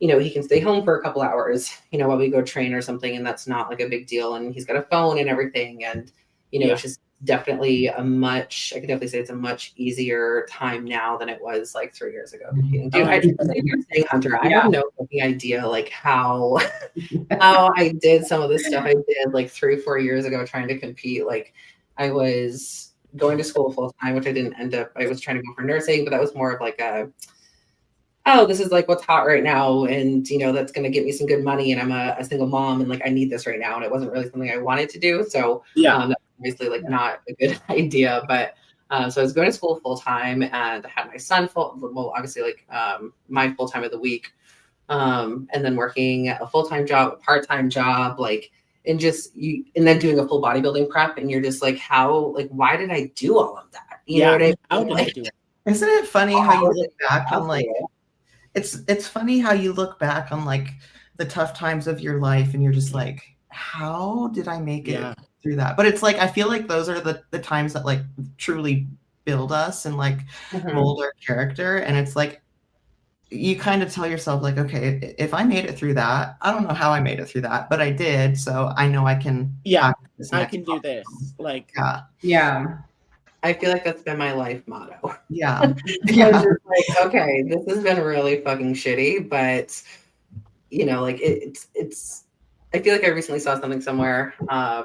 he can stay home for a couple hours, while we go train or something. And that's not like a big deal. And he's got a phone and everything. And, it's just definitely I can definitely say it's a much easier time now than it was like 3 years ago. Dude, you're saying, Hunter, I have no fucking idea like how I did some of this stuff I did like 3 or 4 years ago trying to compete. Like I was going to school full time, which I didn't end up. I was trying to go for nursing, but that was more of like this is like what's hot right now. And, that's going to get me some good money. And I'm a single mom and like, I need this right now. And it wasn't really something I wanted to do. So that's obviously like not a good idea, but so I was going to school full time and I had my son obviously like my full time of the week. And then working a full-time job, a part-time job, like, and then doing a full bodybuilding prep. And you're just like, why did I do all of that? You know what I mean? How did I do it? Isn't it funny how you look back on like, it's funny how you look back on like the tough times of your life and you're just like, how did I make it through that? But it's like, I feel like those are the times that like truly build us and like mold our character. And it's like, you kind of tell yourself like, okay, if I made it through that, I don't know how I made it through that, but I did. So I know I can. I can do this. Like, I feel like that's been my life motto. Yeah. Just like, okay, this has been really fucking shitty, but like it's I feel like I recently saw something somewhere,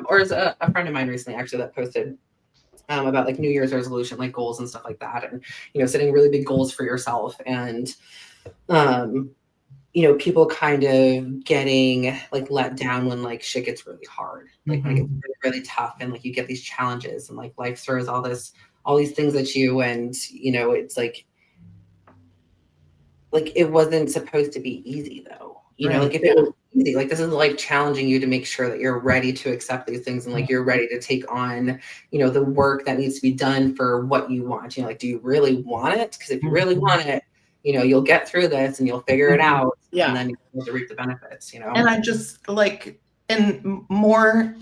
or as a friend of mine recently actually that posted about like New Year's resolution, like goals and stuff like that. And, setting really big goals for yourself. And, people kind of getting like let down when like shit gets really hard, like when it gets really, really tough, and like you get these challenges and like life throws all these things at you, and it's like it wasn't supposed to be easy though. Like if it was easy, like this is like challenging you to make sure that you're ready to accept these things and like you're ready to take on, the work that needs to be done for what you want. Like, do you really want it? Because if you really want it, you'll get through this and you'll figure it out. Yeah. And then you'll reap the benefits, And I just like, and more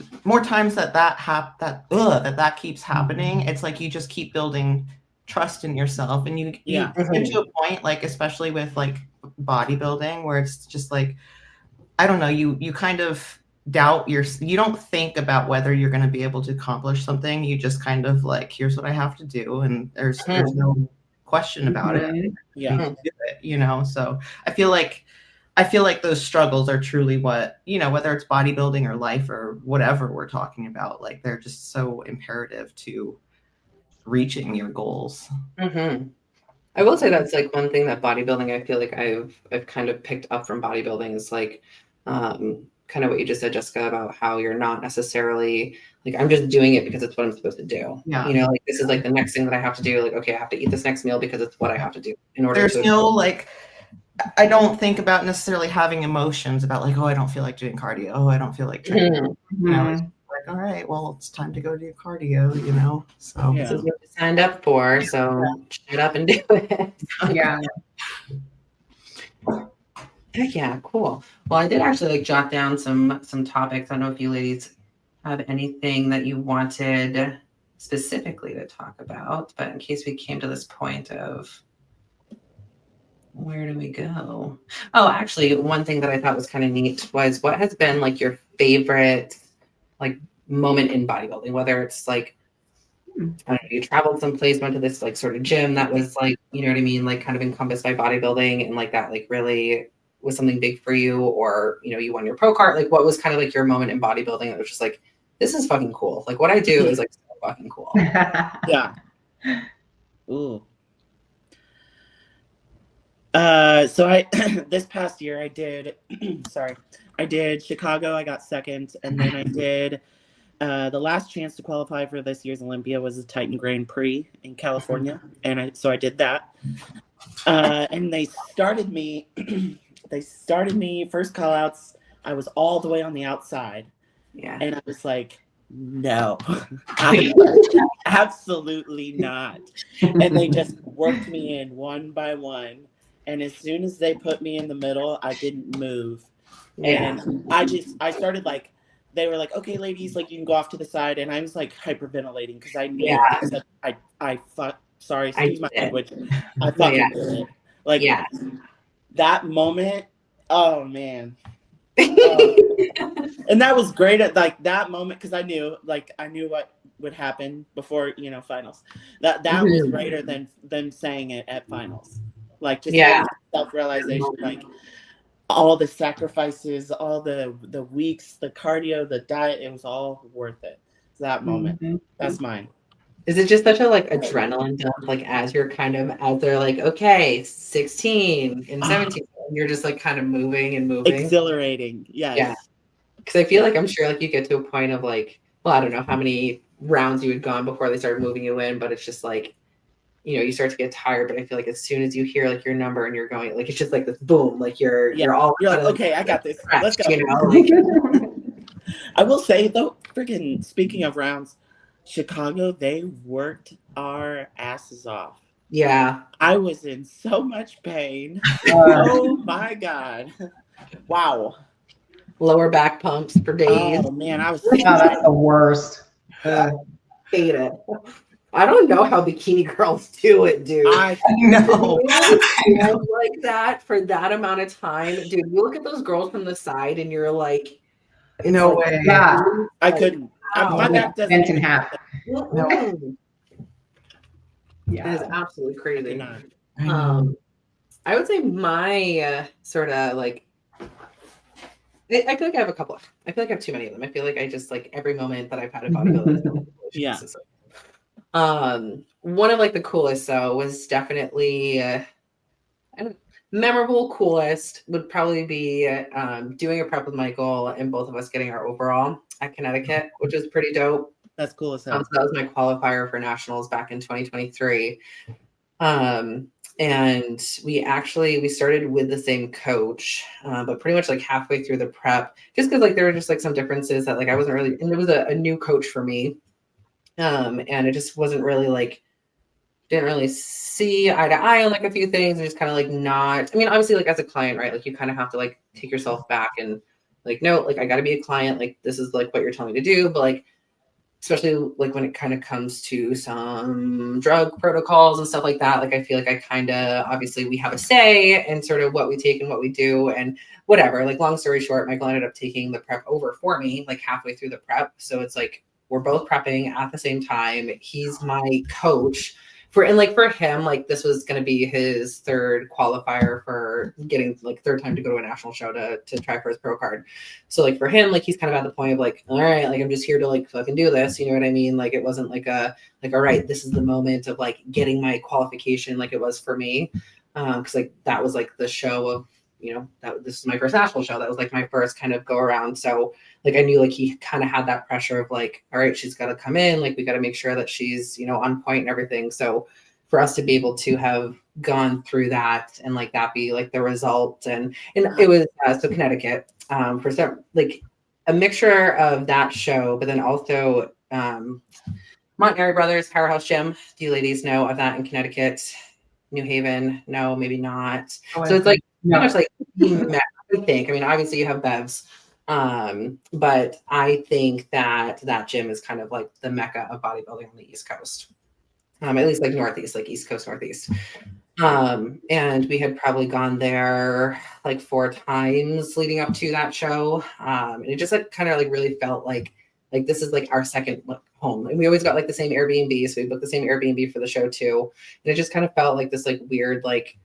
times that keeps happening, it's like you just keep building trust in yourself, and you get to a point, like especially with like bodybuilding, where it's just like, I don't know, you kind of doubt you don't think about whether you're going to be able to accomplish something. You just kind of like, here's what I have to do, and there's no question about it. Do it, so I feel like those struggles are truly what, whether it's bodybuilding or life or whatever we're talking about, like they're just so imperative to reaching your goals. I will say that's like one thing that bodybuilding, I feel like I've kind of picked up from bodybuilding is like kind of what you just said, Jessica, about how you're not necessarily like, I'm just doing it because it's what I'm supposed to do. Like this is like the next thing that I have to do. Like, okay, I have to eat this next meal because it's what I have to do in order. There's no like, I don't think about necessarily having emotions about like, oh, I don't feel like doing cardio. Oh, I don't feel like training. It's like, all right, well, it's time to go do cardio, So this is what you signed up for. So shut up and do it. Heck yeah, cool. Well, I did actually like jot down some topics. I don't know if you ladies have anything that you wanted specifically to talk about, but in case we came to this point of where do we go? Oh, actually, one thing that I thought was kind of neat was what has been like your favorite like moment in bodybuilding, whether it's like, I don't know, you traveled someplace, went to this like sort of gym that was like, you know what I mean? Like kind of encompassed by bodybuilding, and like that like really was something big for you, or, you won your pro card. Like what was kind of like your moment in bodybuilding that was just like, this is fucking cool. Like what I do is like so fucking cool. Yeah. Ooh. So I this past year I did I did Chicago, I got second, and then I did the last chance to qualify for this year's Olympia was the Titan Grand Prix in California, and I did that. And they started me first call outs, I was all the way on the outside. And I was like, no, absolutely not. And they just worked me in one by one. And as soon as they put me in the middle, I didn't move. And I started like, they were like, okay, ladies, like you can go off to the side. And I was like hyperventilating because I knew sorry, excuse my language. I fucking did it. Like that moment, oh man. And that was great at like that moment because I knew what would happen before, finals. That was greater than saying it at finals. Like just self-realization, like all the sacrifices, all the weeks, the cardio, the diet, it was all worth it. That moment. That's mine. Is it just such a like adrenaline dump, like as you're kind of out there, like, okay, 16 and 17, and you're just like kind of moving and moving. Exhilarating. Yes. Yeah. Because I feel like I'm sure like you get to a point of like, well, I don't know how many rounds you had gone before they started moving you in, but it's just like, you start to get tired. But I feel like as soon as you hear like your number and you're going, like it's just like this boom, like you're like, okay, I got this. Let's go. Like, I will say though, freaking speaking of rounds, Chicago, they worked our asses off. Yeah. I was in so much pain. Oh my God. Wow. Lower back pumps for days. Oh man, I was that's the worst. Hate it. I don't know how bikini girls do it, dude. I know. Like that for that amount of time. Dude, you look at those girls from the side and you're like, no way. Yeah. I couldn't. My back doesn't bent in half. No. Yeah. That is absolutely crazy. I would say my sort of like, I feel like I have a couple. I feel like I have too many of them. I feel like I just like every moment that I've had in bodybuilding. Yeah. One of like the coolest though was definitely memorable, coolest would probably be doing a prep with Michael and both of us getting our overall at Connecticut, which is pretty dope. That's cool as hell. So that was my qualifier for nationals back in 2023. And we started with the same coach, but pretty much like halfway through the prep, just because like there were just like some differences that like I wasn't really, and it was a new coach for me. And it just wasn't really like, didn't really see eye to eye on like a few things, and just kind of like not, I mean, obviously like as a client, right? Like you kind of have to like take yourself back and like, no, like I got to be a client. Like this is like what you're telling me to do. But like, especially like when it kind of comes to some drug protocols and stuff like that, like I feel like I kind of, obviously we have a say in sort of what we take and what we do and whatever. Like long story short, Michael ended up taking the prep over for me like halfway through the prep. So it's like we're both prepping at the same time. He's my coach for him, like this was going to be his third qualifier for getting like third time to go to a national show to try for his pro card. So like for him, like he's kind of at the point of like, all right, like I'm just here to like fucking do this. You know what I mean? Like it wasn't like all right, this is the moment of like getting my qualification like it was for me. Cause like that was like the show of, you know, that this is my first national show. That was like my first kind of go around. So like I knew like he kind of had that pressure of like, all right, she's got to come in. Like we got to make sure that she's, you know, on point and everything. So for us to be able to have gone through that and like that be like the result, and it was so Connecticut for some like a mixture of that show, but then also Montgomery Brothers Powerhouse Gym. Do you ladies know of that in Connecticut? New Haven? No, maybe not. So it's like pretty much like I think. I mean, obviously you have Bevs, but I think that gym is kind of like the mecca of bodybuilding on the East Coast. At least like Northeast, like East Coast, Northeast. And we had probably gone there like 4 times leading up to that show. And it just like kind of like really felt like this is like our second home. And we always got like the same Airbnb. So we booked the same Airbnb for the show too. And it just kind of felt like this like weird, like,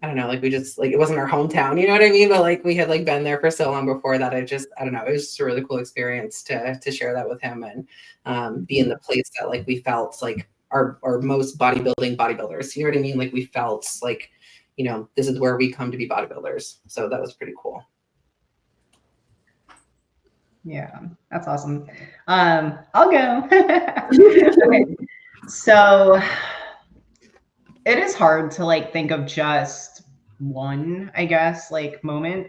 I don't know, like we just like, it wasn't our hometown, you know what I mean? But like we had like been there for so long before that. I don't know. It was just a really cool experience to share that with him and be in the place that like we felt like our most bodybuilders, you know what I mean? Like we felt like, you know, this is where we come to be bodybuilders. So that was pretty cool. Yeah, that's awesome. I'll go. Okay. So it is hard to like think of just one, I guess, like moment.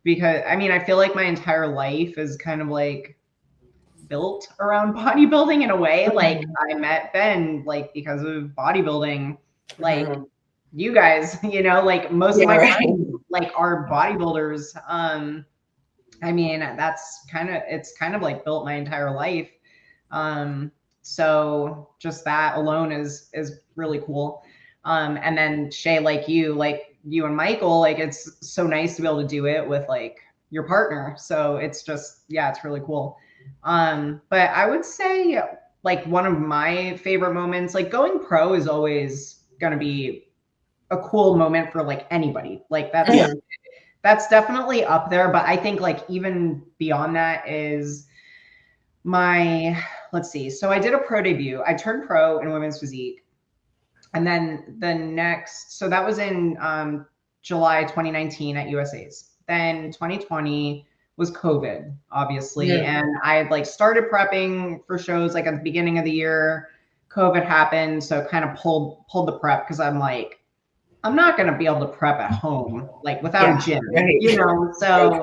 Because I mean, I feel like my entire life is kind of like built around bodybuilding in a way. Like I met Ben like because of bodybuilding, like you guys, you know, like most of my friends like are bodybuilders. I mean, it's kind of like built my entire life. So just that alone is really cool. And then Chey, like you and Michael, like it's so nice to be able to do it with like your partner. So it's just, yeah, it's really cool. But I would say like one of my favorite moments, like going pro is always going to be a cool moment for like anybody. Like that's definitely up there. But I think like even beyond that is let's see. So I did a pro debut. I turned pro in women's physique. And then so that was in July 2019 at USA's. Then 2020 was COVID, obviously. And I had like started prepping for shows like at the beginning of the year. COVID happened. So it kind of pulled the prep because I'm like, I'm not going to be able to prep at home, like without a gym, you know? So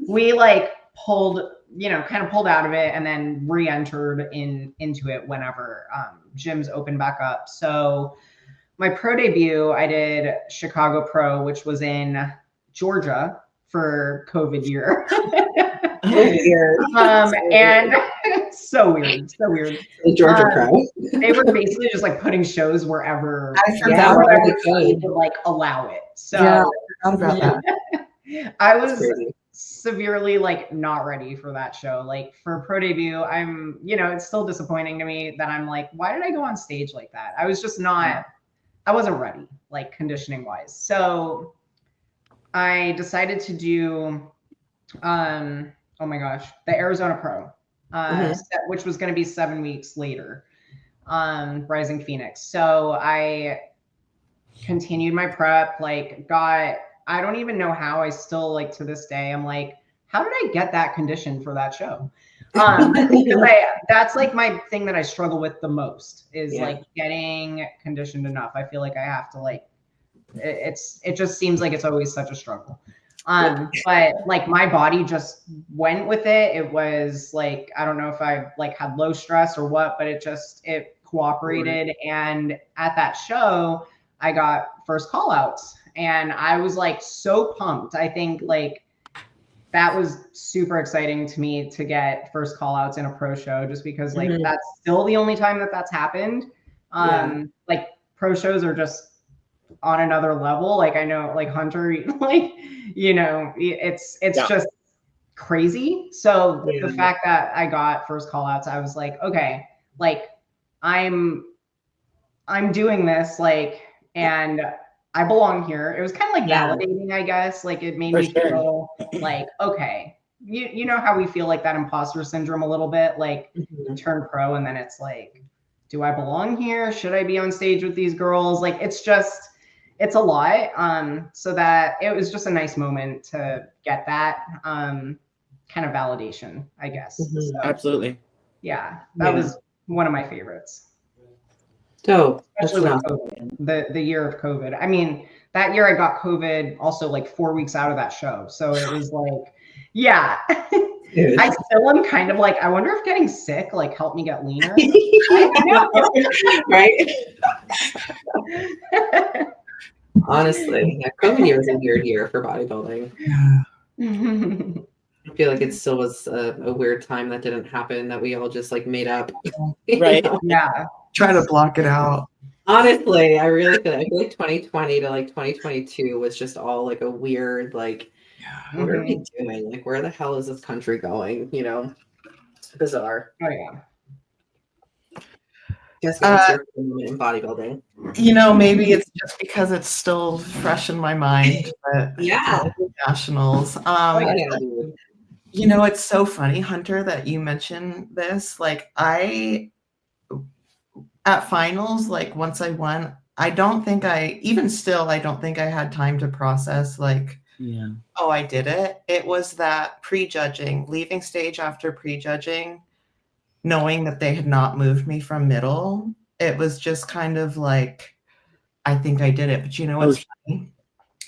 we like kind of pulled out of it and then re-entered into it whenever gyms opened back up. So my pro debut, I did Chicago Pro, which was in Georgia for COVID year. And so weird. The Georgia Pro. They were basically just like putting shows wherever they would like allow it. So yeah, I forgot about that. I was severely like not ready for that show. Like for pro debut, it's still disappointing to me that I'm like, why did I go on stage like that? I was just I wasn't ready, like conditioning wise. So I decided to do, oh my gosh, the Arizona Pro, which was going to be 7 weeks later, Rising Phoenix. So I continued my prep, like I don't even know how. I still, like, to this day, I'm like, how did I get that condition for that show? Because that's like my thing that I struggle with the most is like getting conditioned enough. I feel like I have to like, it just seems like it's always such a struggle. But like my body just went with it. It was like, I don't know if I like had low stress or what, but it cooperated. And at that show, I got first call outs and I was like so pumped. I think like that was super exciting to me to get first call outs in a pro show, just because like that's still the only time that that's happened. Like pro shows are just on another level. Like I know like Hunter, like, you know, it's just crazy. So the fact that I got first call outs, I was like, okay, like I'm doing this, like, and I belong here. It was kind of like validating, I guess. Like it made me feel like, okay, you know how we feel like that imposter syndrome a little bit, like turn pro and then it's like, do I belong here? Should I be on stage with these girls? Like it's a lot. So that it was just a nice moment to get that kind of validation, I guess. So, Absolutely. Yeah, that was one of my favorites. Dope. Especially with COVID, the year of COVID. I mean, that year I got COVID also like 4 weeks out of that show. So it was like, yeah. I still am kind of like, I wonder if getting sick like helped me get leaner. Right? Honestly, COVID year was a weird year for bodybuilding. I feel like it still was a weird time that didn't happen, that we all just like made up. Right. Yeah. Try to block it out. Honestly, I feel like 2020 to like 2022 was just all like a weird, like, what are we doing? Like, where the hell is this country going? You know, bizarre. Oh yeah. Guess what's your favorite in bodybuilding? You know, maybe it's just because it's still fresh in my mind. But nationals. You know, it's so funny, Hunter, that you mentioned this. Like at finals, like once I won, I don't think I had time to process like, oh, I did it. It was that prejudging, leaving stage after prejudging, knowing that they had not moved me from middle. It was just kind of like, I think I did it. But you know what's funny?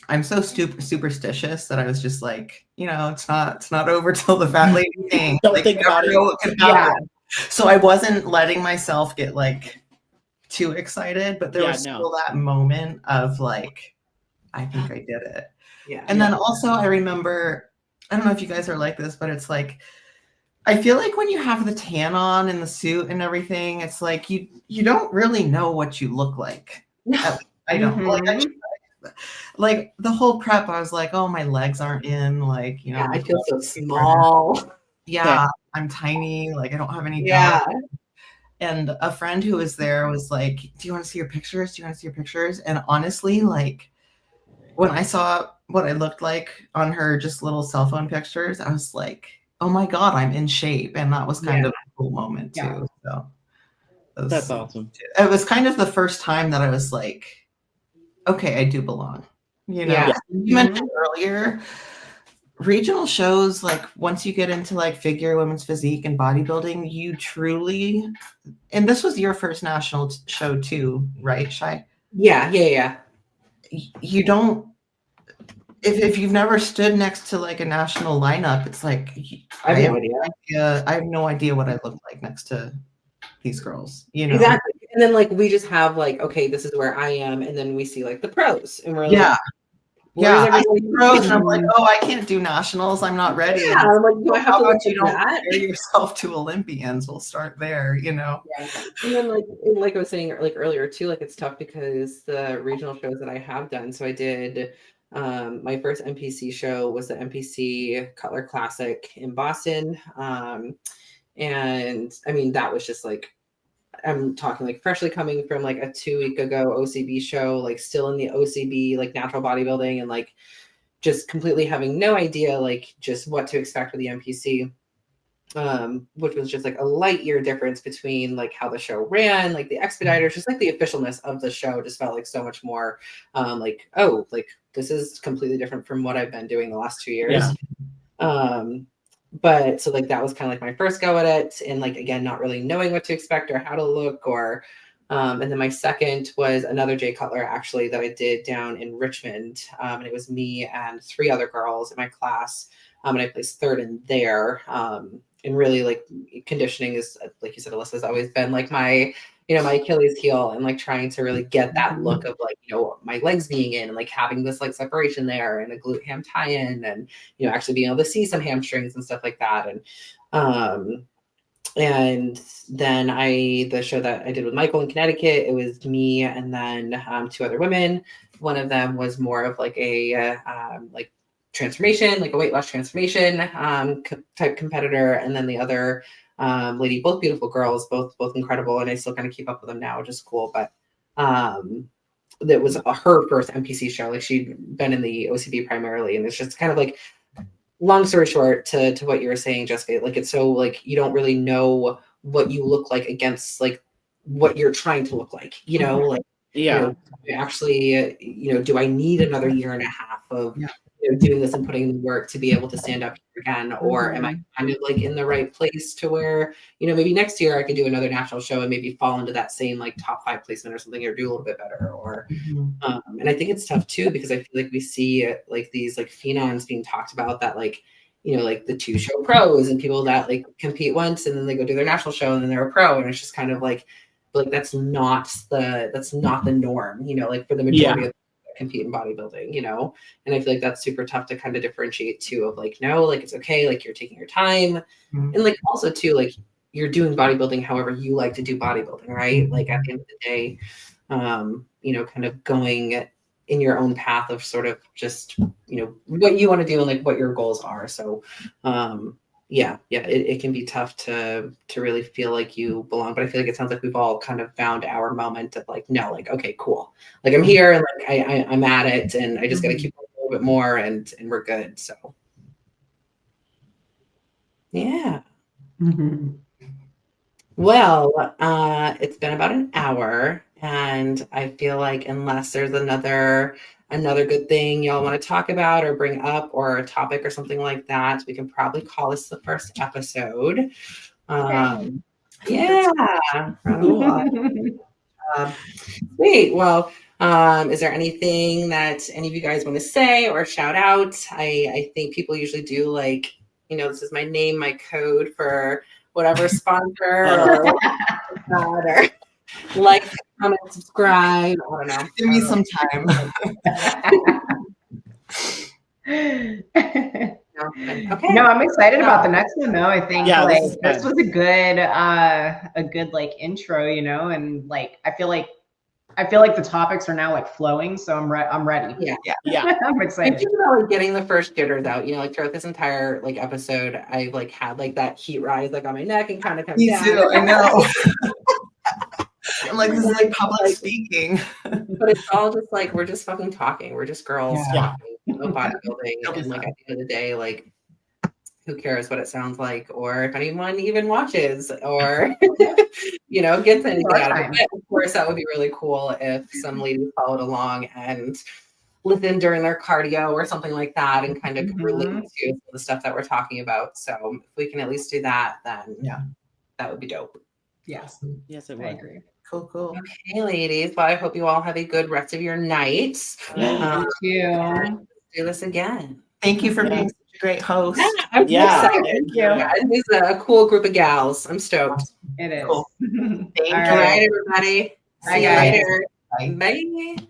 I'm so superstitious that I was just like, you know, it's not over till the fat lady thing. Don't like, think about it. Yeah. So I wasn't letting myself get like too excited, but there was still that moment of like, I think I did it. Yeah. And then also I remember, I don't know if you guys are like this, but it's like, I feel like when you have the tan on and the suit and everything, it's like you don't really know what you look like. I don't like the whole prep. I was like, oh, my legs aren't in, like, you know, I feel so small. Yeah, I'm tiny, like I don't have any belly. And a friend who was there was like, do you want to see your pictures? Do you want to see your pictures? And honestly, like when I saw what I looked like on her just little cell phone pictures, I was like, oh my God, I'm in shape. And that was kind of a cool moment too. So that's awesome. It was kind of the first time that I was like, okay, I do belong. You know, you mentioned earlier, regional shows, like once you get into like figure, women's physique and bodybuilding, you truly, and this was your first national show too, right, Chey? Yeah. You don't, if you've never stood next to like a national lineup, it's like, I have no idea what I look like next to these girls, you know? Exactly. And then like, we just have like, okay, this is where I am. And then we see like the pros and we're like, I see pros and I'm like, oh, I can't do nationals. I'm not ready. Yeah, I'm like, do I have to look you don't compare yourself to Olympians? We'll start there, you know? Yeah. And then like I was saying like earlier too, like it's tough because the regional shows that I have done. So I did, my first NPC show was the NPC Cutler Classic in Boston. And I mean, that was just like, I'm talking like freshly coming from like a 2 week ago OCB show, like still in the OCB, like natural bodybuilding, and like just completely having no idea, like just what to expect with the NPC. which was just like a light year difference between like how the show ran, like the expediters, just like the officialness of the show just felt like so much more like, oh, like this is completely different from what I've been doing the last 2 years. But so like that was kind of like my first go at it, and like again not really knowing what to expect or how to look, or and then my second was another Jay Cutler actually that I did down in Richmond, and it was me and 3 other girls in my class, and I placed third in there. And really like conditioning is, like you said, Alyssa, has always been like my, you know, my Achilles heel, and like trying to really get that look of like, you know, my legs being in and like having this like separation there and a glute ham tie-in, and, you know, actually being able to see some hamstrings and stuff like that. And then the show that I did with Michael in Connecticut, it was me and then 2 other women. One of them was more of like a like transformation, like a weight loss transformation type competitor, and then the other lady, both beautiful girls, both incredible, and I still kind of keep up with them now, which is cool. But that was her first NPC show. Like she'd been in the OCB primarily, and it's just kind of like, long story short, to what you were saying, Jessica, like it's so like you don't really know what you look like against like what you're trying to look like, you know, like, you know, actually, you know, do I need another year and a half of you know, doing this and putting in the work to be able to stand up here again? Or am I kind of like in the right place to where, you know, maybe next year I could do another national show and maybe fall into that same like top 5 placement or something, or do a little bit better, or and I think it's tough too, because I feel like we see like these like phenoms being talked about that like, you know, like the 2 show pros and people that like compete once and then they go do their national show and then they're a pro, and it's just kind of like that's not the norm, you know, like for the majority of people that compete in bodybuilding, you know. And I feel like that's super tough to kind of differentiate too, of like, no, like it's okay, like you're taking your time, and like also too, like you're doing bodybuilding however you like to do bodybuilding, right? Like at the end of the day, you know, kind of going in your own path of sort of just, you know, what you want to do and like what your goals are. So it can be tough to really feel like you belong, but I feel like it sounds like we've all kind of found our moment of like, no, like, okay, cool, like I'm here and like I'm at it, and I just got to keep a little bit more, and we're good. So yeah. Well, it's been about an hour, and I feel like unless there's another good thing y'all want to talk about or bring up, or a topic or something like that, we can probably call this the first episode. Yeah. Great. Well, is there anything that any of you guys want to say or shout out? I think people usually do like, you know, this is my name, my code for whatever sponsor or like, comment, subscribe. I don't know. Give me some time. Okay. No, I'm excited about the next one though. I think like this was a good like intro, you know, and like I feel like the topics are now like flowing, so I'm ready. Yeah. I'm excited. I think about like getting the first jitters out, you know, like throughout this entire like episode, I like had like that heat rise like on my neck and kind of come Me down. too, I know. I'm like, this is like public speaking. But it's all just like, we're just fucking talking. We're just girls talking about bodybuilding. And like at the end of the day, like who cares what it sounds like, or if anyone even watches, or you know, gets anything out of it. Of course, that would be really cool if some ladies followed along and listened during their cardio or something like that, and kind of relate to the stuff that we're talking about. So if we can at least do that, then that would be dope. Yes, it would. I agree. Cool. Okay, ladies. Well, I hope you all have a good rest of your night. Thank you. Do this again. Thank you for being such a great host. I'm excited. Thank you. This is a cool group of gals. I'm stoked. It is. Cool. Thank you. All right, everybody. Bye, See you guys. later. Bye. Bye.